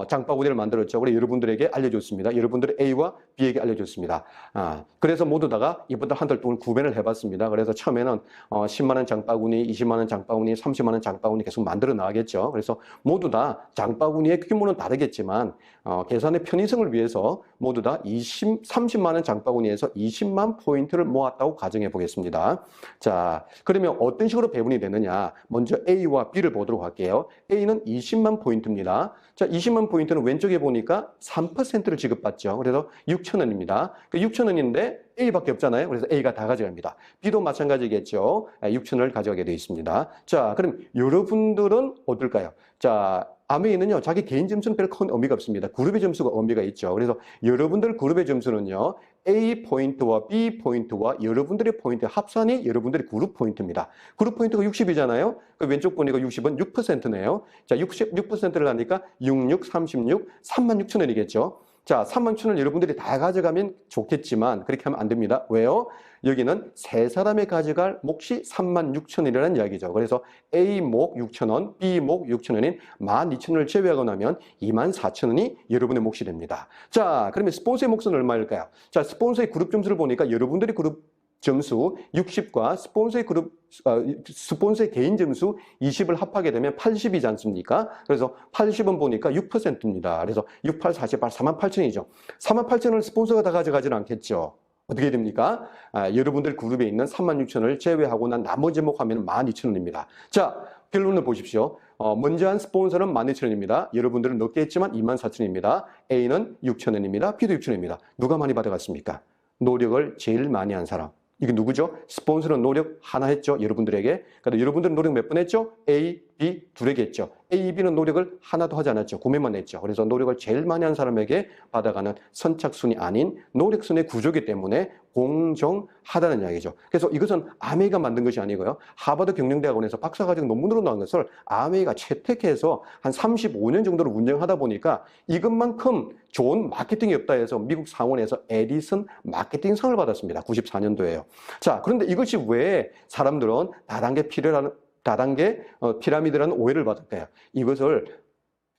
장바구니를 만들었죠. 그래서 여러분들에게 알려줬습니다. 여러분들의 A와 B에게 알려줬습니다. 그래서 모두 다가 이분들 한 달 동안 구매를 해봤습니다. 그래서 처음에는 10만 원 장바구니, 20만 원 장바구니, 30만 원 장바구니 계속 만들어 나가겠죠. 그래서 모두 다 장바구니의 규모는 다르겠지만 계산의 편의성을 위해서 모두 다 30만 원 장바구니에서 20만 포인트를 모았다고 가정해 보겠습니다. 자, 그러면 어떤 식으로 배분이 되느냐? 먼저 A와 B를 보도록 할게요. A는 20만 포인트입니다. 자, 20만 포인트는 왼쪽에 보니까 3%를 지급받죠. 그래서 6,000원입니다. 6,000원인데 A밖에 없잖아요. 그래서 A가 다 가져갑니다. B도 마찬가지겠죠. 6,000원을 가져가게 되어 있습니다. 자, 그럼 여러분들은 어떨까요? 자, 아메이는요, 자기 개인 점수는 별 큰 의미가 없습니다. 그룹의 점수가 의미가 있죠. 그래서 여러분들 그룹의 점수는요, A 포인트와 B 포인트와 여러분들의 포인트 합산이 여러분들의 그룹 포인트입니다. 그룹 포인트가 60이잖아요. 그 왼쪽 보니까 60은 6%네요. 자, 6%를 하니까 66, 36, 36,000원이겠죠. 자, 3만 6천 원을 여러분들이 다 가져가면 좋겠지만 그렇게 하면 안 됩니다. 왜요? 여기는 세 사람이 가져갈 몫이 3만 6천 원이라는 이야기죠. 그래서 A 목 6천 원, B 목 6천 원인 12,000원을 제외하고 나면 24,000원이 여러분의 몫이 됩니다. 자, 그러면 스폰서의 몫은 얼마일까요? 자, 스폰서의 그룹 점수를 보니까 여러분들이 그룹 점수 60과 스폰서의 개인 점수 20을 합하게 되면 80이지 않습니까? 그래서 80은 보니까 6%입니다. 그래서 68, 48, 48,000이죠. 48,000원을 스폰서가 다 가져가지는 않겠죠. 어떻게 됩니까? 여러분들 그룹에 있는 36,000원을 제외하고 난 나머지 목하면 12,000원입니다. 자, 결론을 보십시오. 먼저 한 스폰서는 12,000원입니다. 여러분들은 늦게 했지만 24,000원입니다. A는 6,000원입니다. B도 6,000원입니다. 누가 많이 받아갔습니까? 노력을 제일 많이 한 사람. 이게 누구죠? 스폰서는 노력 하나 했죠. 여러분들에게. 그러니까 여러분들은 노력 몇 번 했죠? A, B 둘에게 했죠. A, B는 노력을 하나도 하지 않았죠. 구매만 했죠. 그래서 노력을 제일 많이 한 사람에게 받아가는 선착순이 아닌 노력순의 구조이기 때문에 공정하다는 이야기죠. 그래서 이것은 아메이가 만든 것이 아니고요. 하버드 경영대학원에서 박사과정 논문으로 나온 것을 아메이가 채택해서 한 35년 정도를 운영하다 보니까 이것만큼 좋은 마케팅이 없다 해서 미국 상원에서 에디슨 마케팅상을 받았습니다. 94년도에요. 자, 그런데 이것이 왜 사람들은 다단계 피라미드라는 오해를 받을까요? 이것을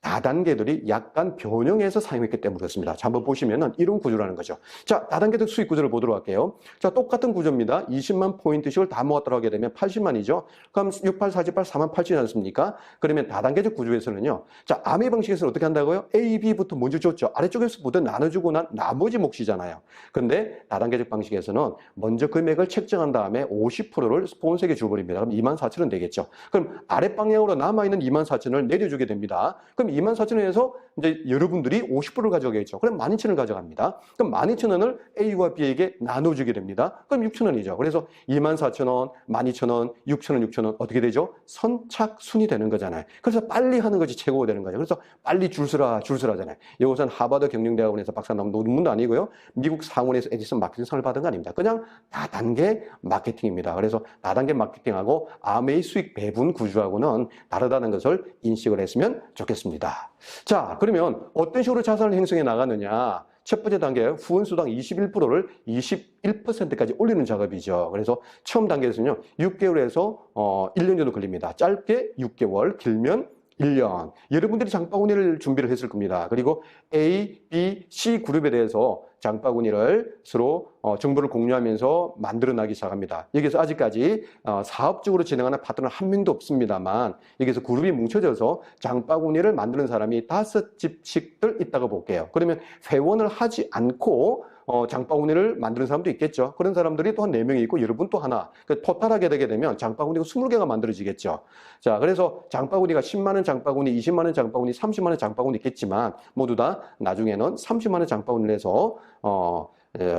다단계들이 약간 변형해서 사용했기 때문에 그렇습니다. 자, 한번 보시면은 이런 구조라는 거죠. 자, 다단계적 수익 구조를 보도록 할게요. 자, 똑같은 구조입니다. 20만 포인트씩을 다 모았다고 하게 되면 80만이죠. 그럼 68, 48, 4만 8천이지 않습니까? 그러면 다단계적 구조에서는요. 자, 아메 방식에서는 어떻게 한다고요? A, B부터 먼저 줬죠. 아래쪽에서 모두 나눠주고 난 나머지 몫이잖아요. 근데 다단계적 방식에서는 먼저 금액을 책정한 다음에 50%를 스폰서에게 줘버립니다. 그럼 24,000원 되겠죠. 그럼 아랫방향으로 남아있는 24,000원을 내려주게 됩니다. 그럼 24,000원에서 이제 여러분들이 50%를 가져가겠죠. 그럼 12,000원을 가져갑니다. 그럼 12,000원을 A와 B에게 나눠주게 됩니다. 그럼 6,000원이죠. 그래서 24,000원, 12,000원, 6,000원, 6,000원 어떻게 되죠? 선착순이 되는 거잖아요. 그래서 빨리 하는 것이 최고가 되는 거죠. 그래서 빨리 줄 서라 하잖아요. 이것은 하버드 경영대학원에서 박사 나온 논문도 아니고요. 미국 상원에서 에디슨 마케팅상을 받은 거 아닙니다. 그냥 다단계 마케팅입니다. 그래서 다단계 마케팅하고 아메이 수익 배분 구조하고는 다르다는 것을 인식을 했으면 좋겠습니다. 자, 그러면 어떤 식으로 자산을 형성해 나가느냐? 첫 번째 단계 후원수당 21%를 21%까지 올리는 작업이죠. 그래서 처음 단계에서는요 6개월에서 1년 정도 걸립니다. 짧게 6개월, 길면 1년. 여러분들이 장바구니를 준비를 했을 겁니다. 그리고 A, B, C 그룹에 대해서 장바구니를 서로 정보를 공유하면서 만들어나기 시작합니다. 여기서 아직까지 사업적으로 진행하는 파트너는 한 명도 없습니다만 여기서 그룹이 뭉쳐져서 장바구니를 만드는 사람이 5집씩들 있다고 볼게요. 그러면 회원을 하지 않고 장바구니를 만드는 사람도 있겠죠. 그런 사람들이 또 한 4명이 있고 여러분 또 하나. 토탈하게 되게 되면 장바구니가 20개가 만들어지겠죠. 자, 그래서 장바구니가 10만 원 장바구니, 20만 원 장바구니, 30만 원 장바구니 있겠지만 모두 다 나중에는 30만 원 장바구니를 해서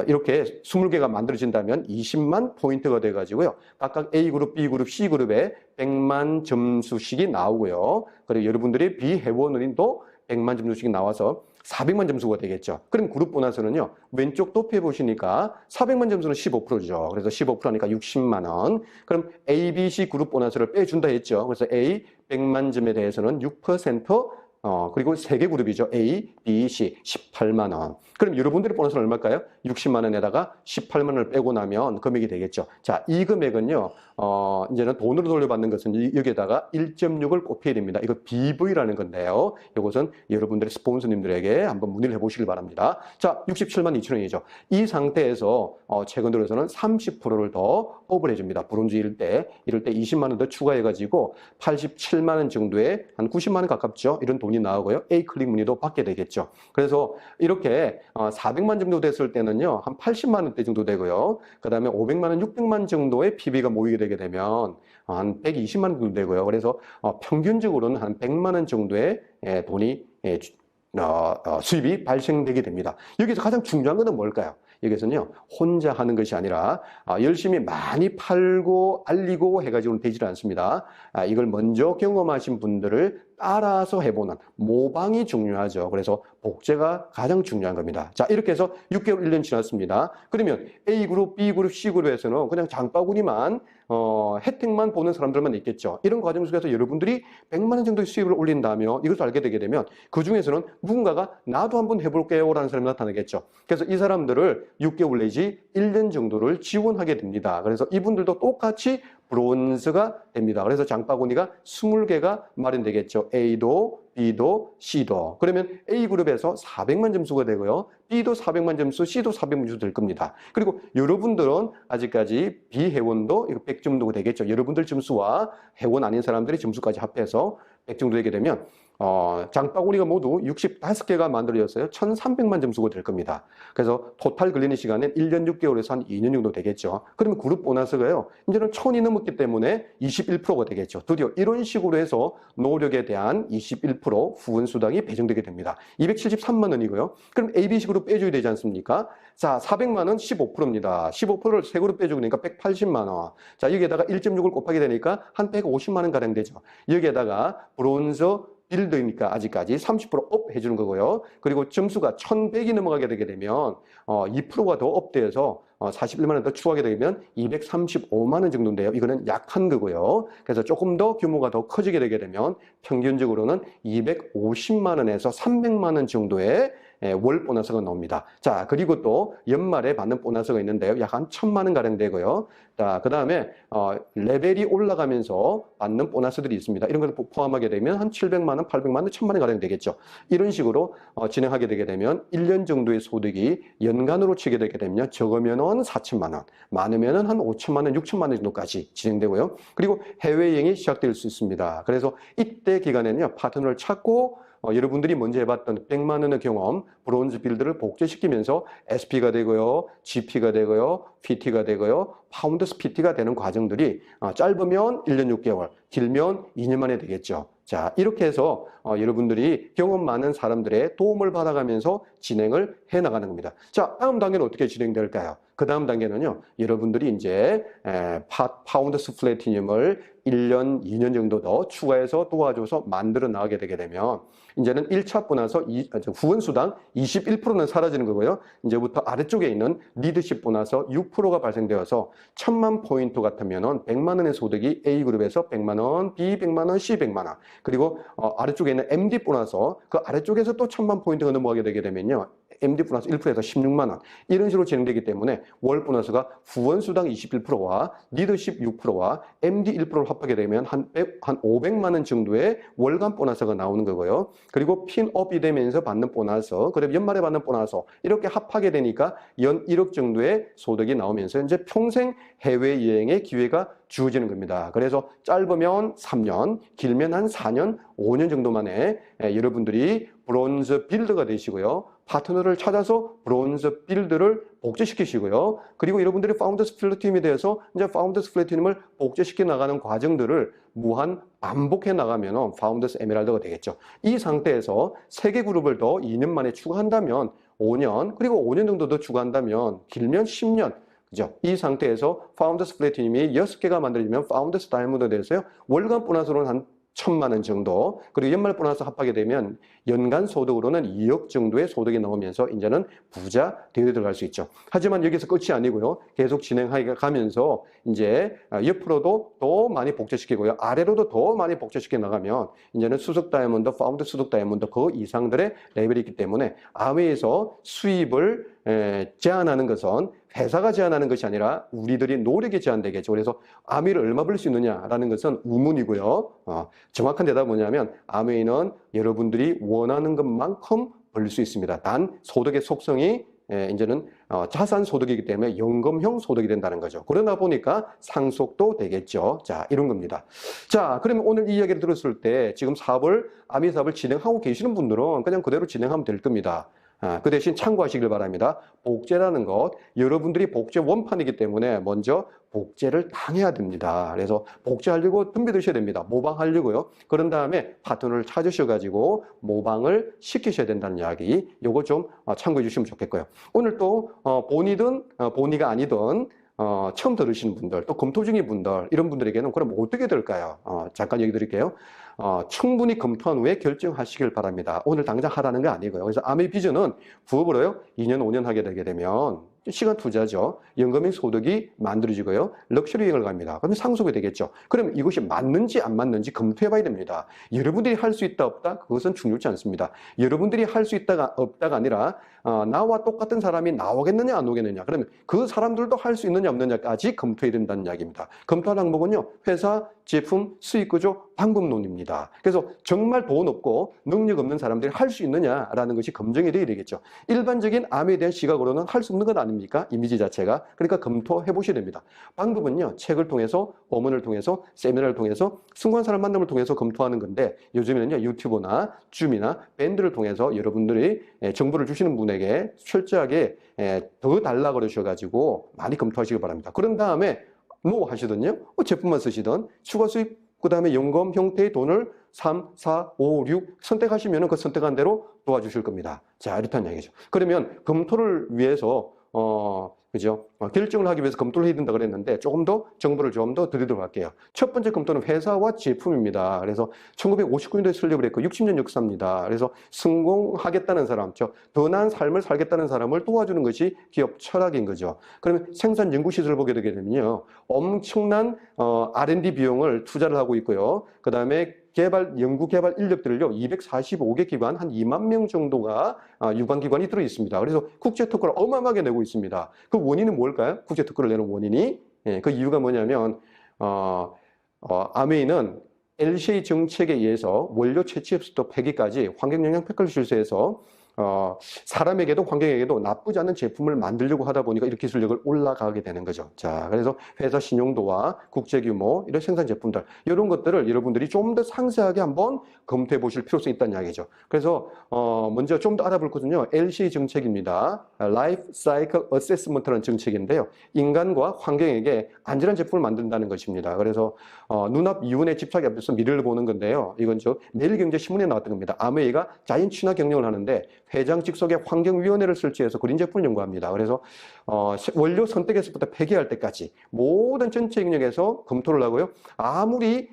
이렇게 20개가 만들어진다면 20만 포인트가 돼가지고요. 각각 A그룹, B그룹, C그룹에 100만 점수씩이 나오고요. 그리고 여러분들이 비회원은도 100만 점수씩 나와서 400만 점수가 되겠죠. 그럼 그룹 보너스는요. 왼쪽 도표에 보시니까 400만 점수는 15%죠. 그래서 15%니까 60만 원. 그럼 A, B, C 그룹 보너스를 빼준다 했죠. 그래서 A 100만 점에 대해서는 6%, 그리고 3개 그룹이죠. A, B, C 18만 원. 그럼 여러분들의 보너스는 얼마일까요? 60만 원에다가 18만 원을 빼고 나면 금액이 되겠죠. 자, 이 금액은요. 이제는 돈으로 돌려받는 것은 여기에다가 1.6을 곱해야 됩니다. 이거 BV라는 건데요. 이것은 여러분들의 스폰서님들에게 한번 문의를 해보시길 바랍니다. 자, 67만 2천 원이죠. 이 상태에서 최근 들어서는 30%를 더 업을 해줍니다. 브론즈 이럴 때 20만 원 더 추가해가지고 87만 원 정도의 한 90만 원 가깝죠. 이런 돈이 나오고요. A클릭 문의도 받게 되겠죠. 그래서 이렇게 400만 정도 됐을 때는요. 한 80만 원대 정도 되고요. 그 다음에 500만 원, 600만 정도의 PB가 모이게 되게 되면 한 120만 원 정도 되고요. 그래서 평균적으로는 한 100만 원 정도의 돈이 수입이 발생되게 됩니다. 여기서 가장 중요한 것은 뭘까요? 여기서는요, 혼자 하는 것이 아니라 열심히 많이 팔고 알리고 해가지고는 되질 않습니다. 이걸 먼저 경험하신 분들을 따라서 해보는 모방이 중요하죠. 그래서 복제가 가장 중요한 겁니다. 자, 이렇게 해서 6개월, 1년 지났습니다. 그러면 A그룹, B그룹, C그룹에서는 그냥 장바구니만 혜택만 보는 사람들만 있겠죠. 이런 과정 속에서 여러분들이 100만 원 정도의 수입을 올린다며 이것을 알게 되게 되면 그 중에서는 누군가가 나도 한번 해볼게요 라는 사람이 나타나겠죠. 그래서 이 사람들을 6개월 내지 1년 정도를 지원하게 됩니다. 그래서 이분들도 똑같이 브론즈가 됩니다. 그래서 장바구니가 20개가 마련되겠죠. A도 B도 C도. 그러면 A그룹에서 400만 점수가 되고요. B도 400만 점수, C도 400만 점수 될 겁니다. 그리고 여러분들은 아직까지 비회원도 100 정도가 되겠죠. 여러분들 점수와 회원 아닌 사람들의 점수까지 합해서 100 정도 되게 되면 장바구니가 모두 65개가 만들어졌어요. 1300만 점수가 될 겁니다. 그래서 토탈 걸리는 시간은 1년 6개월에서 한 2년 정도 되겠죠. 그러면 그룹 보너스가요. 이제는 1000이 넘었기 때문에 21%가 되겠죠. 드디어 이런 식으로 해서 노력에 대한 21% 후원 수당이 배정되게 됩니다. 273만 원이고요. 그럼 ABC 그룹 빼줘야 되지 않습니까? 자, 400만 원 15%입니다. 15%를 세 그룹 빼주고 그러니까 180만 원. 자, 여기에다가 1.6을 곱하게 되니까 한 150만 원 가량 되죠. 여기에다가 브론즈 빌드니까 아직까지 30%업 해주는 거고요. 그리고 점수가 1100이 넘어가게 되게 되면 2%가 더 업돼서 41만 원 더 추가하게 되면 235만 원 정도인데요. 이거는 약한 거고요. 그래서 조금 더 규모가 더 커지게 되게 되면 평균적으로는 250만 원에서 300만 원 정도의 월 보너스가 나옵니다. 자, 그리고 또 연말에 받는 보너스가 있는데요. 약 한 1000만 원 가량 되고요. 자, 그 다음에 레벨이 올라가면서 받는 보너스들이 있습니다. 이런 걸 포함하게 되면 한 700만 원, 800만 원, 1000만 원 가량 되겠죠. 이런 식으로 진행하게 되게 되면 1년 정도의 소득이 연간으로 치게 되게 되면 적으면은 4천만 원, 많으면은 한 5천만 원, 6천만 원 정도까지 진행되고요. 그리고 해외여행이 시작될 수 있습니다. 그래서 이때 기간에는요, 파트너를 찾고 여러분들이 먼저 해봤던 100만 원의 경험, 브론즈 빌드를 복제시키면서 SP가 되고요, GP가 되고요, PT가 되고요, 파운더스 PT가 되는 과정들이 짧으면 1년 6개월, 길면 2년 만에 되겠죠. 자, 이렇게 해서 여러분들이 경험 많은 사람들의 도움을 받아가면서 진행을 해나가는 겁니다. 자, 다음 단계는 어떻게 진행될까요? 그 다음 단계는요, 여러분들이 이제 파운더스 플래티늄을 1년, 2년 정도 더 추가해서 도와줘서 만들어 나가게 되게 되면 이제는 1차 보너스 후원수당 21%는 사라지는 거고요. 이제부터 아래쪽에 있는 리더십 보너스 6%가 발생되어서 1000만 포인트 같으면 100만 원의 소득이 A그룹에서 100만 원, B 100만 원, C 100만 원. 그리고 아래쪽에 있는 MD 보너스 그 아래쪽에서 또 1000만 포인트가 넘어가게 되게 되면요. MD 보너스 1%에서 16만 원. 이런 식으로 진행되기 때문에 월 보너스가 후원수당 21%와 리더십 6%와 MD 1%를 합하게 되면 한 500만 원 정도의 월간 보너스가 나오는 거고요. 그리고 핀업이 되면서 받는 보너스, 그리고 연말에 받는 보너스 이렇게 합하게 되니까 연 1억 정도의 소득이 나오면서 이제 평생 해외여행의 기회가 주어지는 겁니다. 그래서 짧으면 3년, 길면 한 4년, 5년 정도 만에 여러분들이 브론즈 빌드가 되시고요. 파트너를 찾아서 브론즈 빌드를 복제시키시고요. 그리고 여러분들이 파운더스 플래티늄에 대해서 이제 파운더스 플래티늄을 복제시켜 나가는 과정들을 무한 반복해 나가면 파운더스 에메랄드가 되겠죠. 이 상태에서 3개 그룹을 더 2년 만에 추가한다면 5년, 그리고 5년 정도 더 추가한다면 길면 10년, 그죠? 이 상태에서 파운더스 플래티늄이 6개가 만들어지면 파운더스 다이아몬드에 대해서요. 월간 보너스로는 한 1000만 원 정도, 그리고 연말 보너스 합하게 되면 연간 소득으로는 2억 정도의 소득이 나오면서 이제는 부자 되어 들어갈 수 있죠. 하지만 여기서 끝이 아니고요. 계속 진행하게 가면서 이제 옆으로도 더 많이 복제시키고요. 아래로도 더 많이 복제시켜 나가면 이제는 수석 다이아몬드, 파운드 수석 다이아몬드 그 이상들의 레벨이 있기 때문에 아웨이에서 수입을 제한하는 것은 회사가 제한하는 것이 아니라 우리들이 노력이 제한되겠죠. 그래서 아메이를 얼마 벌 수 있느냐라는 것은 우문이고요. 정확한 대답은 뭐냐면 아메이는 여러분들이 원하는 것만큼 벌 수 있습니다. 단 소득의 속성이 이제는 자산 소득이기 때문에 연금형 소득이 된다는 거죠. 그러다 보니까 상속도 되겠죠. 자, 이런 겁니다. 자, 그러면 오늘 이 이야기를 들었을 때 지금 아메이 사업을 진행하고 계시는 분들은 그냥 그대로 진행하면 될 겁니다. 그 대신 참고하시길 바랍니다. 복제라는 것, 여러분들이 복제 원판이기 때문에 먼저 복제를 당해야 됩니다. 그래서 복제하려고 덤벼드셔야 됩니다. 모방하려고요. 그런 다음에 파트너를 찾으셔가지고 모방을 시키셔야 된다는 이야기, 요거 좀 참고해 주시면 좋겠고요. 오늘 또 본이든 본이가 아니든 처음 들으시는 분들, 또 검토 중인 분들, 이런 분들에게는 그럼 어떻게 될까요? 잠깐 얘기 드릴게요. 충분히 검토한 후에 결정하시길 바랍니다. 오늘 당장 하라는 게 아니고요. 그래서 아메이 비전은 부업으로요, 2년, 5년 하게 되게 되면 시간 투자죠. 연금의 소득이 만들어지고요. 럭셔리 여행을 갑니다. 그러면 상속이 되겠죠. 그럼 이것이 맞는지 안 맞는지 검토해 봐야 됩니다. 여러분들이 할 수 있다 없다? 그것은 중요치 않습니다. 여러분들이 할 수 있다가 없다가 아니라 나와 똑같은 사람이 나오겠느냐 안 오겠느냐, 그러면 그 사람들도 할 수 있느냐 없느냐까지 검토해야 된다는 이야기입니다. 검토할 항목은요, 회사, 제품, 수익 구조, 방법론입니다. 그래서 정말 돈 없고 능력 없는 사람들이 할 수 있느냐라는 것이 검증이 돼야 되겠죠. 일반적인 암에 대한 시각으로는 할 수 없는 것 아닙니까? 이미지 자체가. 그러니까 검토해 보셔야 됩니다. 방법은요, 책을 통해서, 어문을 통해서, 세미나를 통해서, 승관 사람 만남을 통해서 검토하는 건데, 요즘에는요, 유튜브나 줌이나 밴드를 통해서 여러분들이 정보를 주시는 분에게 철저하게 더 달라 그러셔가지고 많이 검토하시기 바랍니다. 그런 다음에 뭐 하시든요, 제품만 쓰시든 추가 수익, 그 다음에 연금 형태의 돈을 3, 4, 5, 6 선택하시면 그 선택한 대로 도와주실 겁니다. 자, 이렇다는 얘기죠. 그러면 검토를 위해서 그죠? 결정을 하기 위해서 검토를 해야 된다 그랬는데, 조금 더 정보를 좀 더 드리도록 할게요. 첫 번째 검토는 회사와 제품입니다. 그래서 1959년도에 설립을 했고 60년 역사입니다. 그래서 성공하겠다는 사람, 더 나은 삶을 살겠다는 사람을 도와주는 것이 기업 철학인 거죠. 그러면 생산 연구시설을 보게 되게 되면요, 엄청난 R&D 비용을 투자를 하고 있고요. 그 다음에 연구 개발 인력들을요, 245개 기관, 한 2만 명 정도가 유관기관이 들어 있습니다. 그래서 국제 특허를 어마어마하게 내고 있습니다. 그 원인은 뭘까요? 국제 특허를 내는 원인이, 그 이유가 뭐냐면, 아메이는 LCA 정책에 의해서 원료 채취업부터 폐기까지 환경영향 평가를 실시해서 사람에게도 환경에게도 나쁘지 않은 제품을 만들려고 하다 보니까 이렇게 기술력을 올라가게 되는 거죠. 자, 그래서 회사 신용도와 국제 규모, 이런 생산 제품들, 이런 것들을 여러분들이 좀 더 상세하게 한번 검토해 보실 필요성이 있다는 이야기죠. 그래서 먼저 좀 더 알아볼 것은요, LCA 정책입니다. Life Cycle Assessment라는 정책인데요, 인간과 환경에게 안전한 제품을 만든다는 것입니다. 그래서 눈앞 이윤에 집착이 앞에서 미래를 보는 건데요, 이건 매일경제신문에 나왔던 겁니다. 아메이가 자연 친화 경영을 하는데 회장 직속의 환경위원회를 설치해서 그린 제품을 연구합니다. 그래서 원료 선택에서부터 폐기할 때까지 모든 전체 영역에서 검토를 하고요, 아무리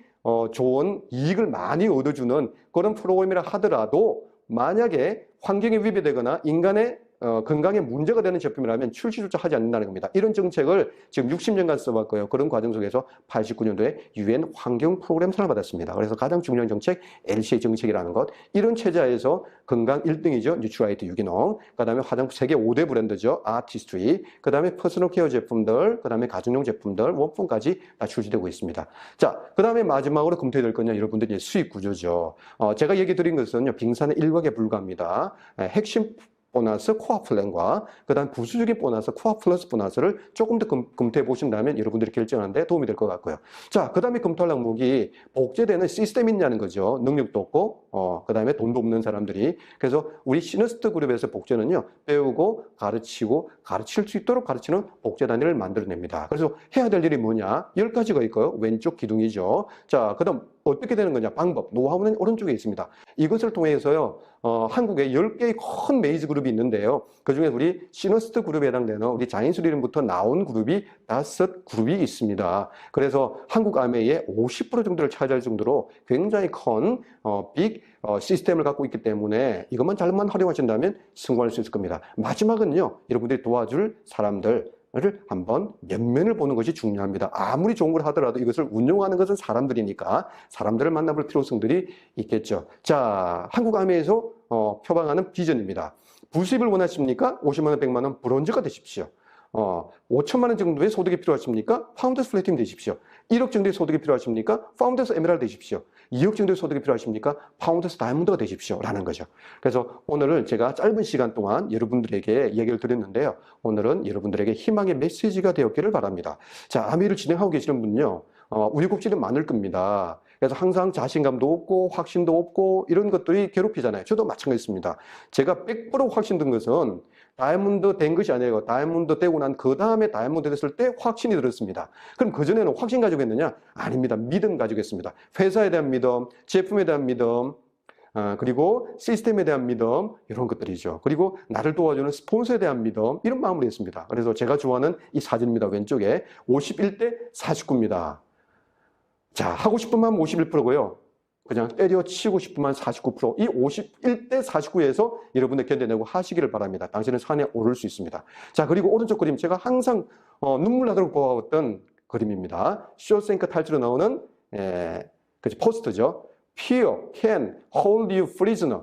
좋은 이익을 많이 얻어주는 그런 프로그램이라 하더라도 만약에 환경에 위배되거나 인간의 건강에 문제가 되는 제품이라면 출시조차 하지 않는다는 겁니다. 이런 정책을 지금 60년간 써봤고요. 그런 과정 속에서 89년도에 UN 환경 프로그램 상을 받았습니다. 그래서 가장 중요한 정책, LCA 정책이라는 것. 이런 체제에서 건강 1등이죠. 뉴트라이트 유기농. 그 다음에 화장품 세계 5대 브랜드죠. 아티스트리. 그 다음에 퍼스널 케어 제품들, 그 다음에 가정용 제품들, 원품까지 다 출시되고 있습니다. 자, 그 다음에 마지막으로 검토해야 될 건요, 여러분들이 수익 구조죠. 제가 얘기 드린 것은요, 빙산의 일각에 불과합니다. 핵심 보너스 코어 플랜과 그 다음 부수적인 보너스 코어 플러스 보너스를 조금 더 검토해 보신다면 여러분들이 결정하는 데 도움이 될 것 같고요. 자, 그 다음에 검토할 항목이 복제되는 시스템이 있냐는 거죠. 능력도 없고 그 다음에 돈도 없는 사람들이. 그래서 우리 시너스트 그룹에서 복제는요, 배우고 가르치고 가르칠 수 있도록 가르치는 복제 단위를 만들어냅니다. 그래서 해야 될 일이 뭐냐? 10가지가 있고요. 왼쪽 기둥이죠. 자, 그 다음 어떻게 되는 거냐? 방법, 노하우는 오른쪽에 있습니다. 이것을 통해서요, 한국에 10개의 큰 메이저 그룹이 있는데요, 그 중에 우리 시너스트 그룹에 해당되는 우리 자인술 이름부터 나온 그룹이 5그룹이 있습니다. 그래서 한국 아메이의 50% 정도를 차지할 정도로 굉장히 큰 빅 시스템을 갖고 있기 때문에 이것만 잘만 활용하신다면 성공할 수 있을 겁니다. 마지막은요, 여러분들이 도와줄 사람들 를 한번 면면을 보는 것이 중요합니다. 아무리 좋은 걸 하더라도 이것을 운용하는 것은 사람들이니까 사람들을 만나볼 필요성들이 있겠죠. 자, 한국 아메에서 표방하는 비전입니다. 부수입을 원하십니까? 50만 원, 100만 원 브론즈가 되십시오. 5천만 원 정도의 소득이 필요하십니까? 파운더스 플래티넘 되십시오. 1억 정도의 소득이 필요하십니까? 파운더스 에메랄드 되십시오. 2억 정도의 소득이 필요하십니까? 파운더스 다이아몬드가 되십시오. 라는 거죠. 그래서 오늘은 제가 짧은 시간 동안 여러분들에게 얘기를 드렸는데요, 오늘은 여러분들에게 희망의 메시지가 되었기를 바랍니다. 자, 아미를 진행하고 계시는 분은요, 우여곡절이 많을 겁니다. 그래서 항상 자신감도 없고 확신도 없고 이런 것들이 괴롭히잖아요. 저도 마찬가지입니다. 제가 100% 확신든 것은 다이아몬드 된 것이 아니고 다이아몬드 되고 난 그 다음에 다이아몬드 됐을 때 확신이 들었습니다. 그럼 그전에는 확신 가지고 했느냐? 아닙니다. 믿음 가지고 했습니다. 회사에 대한 믿음, 제품에 대한 믿음, 그리고 시스템에 대한 믿음, 이런 것들이죠. 그리고 나를 도와주는 스폰서에 대한 믿음, 이런 마음으로 했습니다. 그래서 제가 좋아하는 이 사진입니다. 왼쪽에 51대 49입니다. 자, 하고 싶은 마음 51%고요. 그냥 때려치고 싶으면 49%. 이 51대 49에서 여러분들 견뎌내고 하시기를 바랍니다. 당신은 산에 오를 수 있습니다. 자, 그리고 오른쪽 그림 제가 항상 눈물 나도록 보아왔던 그림입니다. 쇼생크 탈출에 나오는 포스트죠. Fear can hold you prisoner.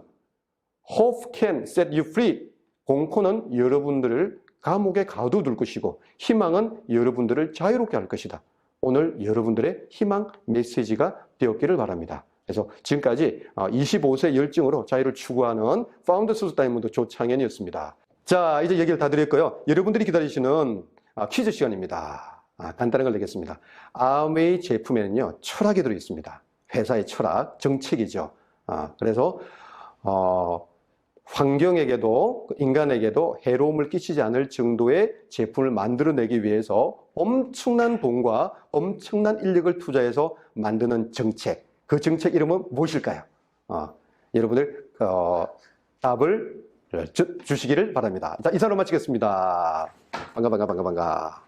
Hope can set you free. 공포는 여러분들을 감옥에 가둬둘 것이고 희망은 여러분들을 자유롭게 할 것이다. 오늘 여러분들의 희망 메시지가 되었기를 바랍니다. 그래서 지금까지 25세 열정으로 자유를 추구하는 파운더 소스 다이몬드 조창현이었습니다. 자, 이제 얘기를 다 드렸고요. 여러분들이 기다리시는 퀴즈 시간입니다. 간단한 걸 내겠습니다. 아메이 제품에는요, 철학이 들어있습니다. 회사의 철학, 정책이죠. 그래서 환경에게도 인간에게도 해로움을 끼치지 않을 정도의 제품을 만들어내기 위해서 엄청난 돈과 엄청난 인력을 투자해서 만드는 정책, 그 정책 이름은 무엇일까요? 여러분들 답을 주시기를 바랍니다. 자, 이사로 마치겠습니다. 반가.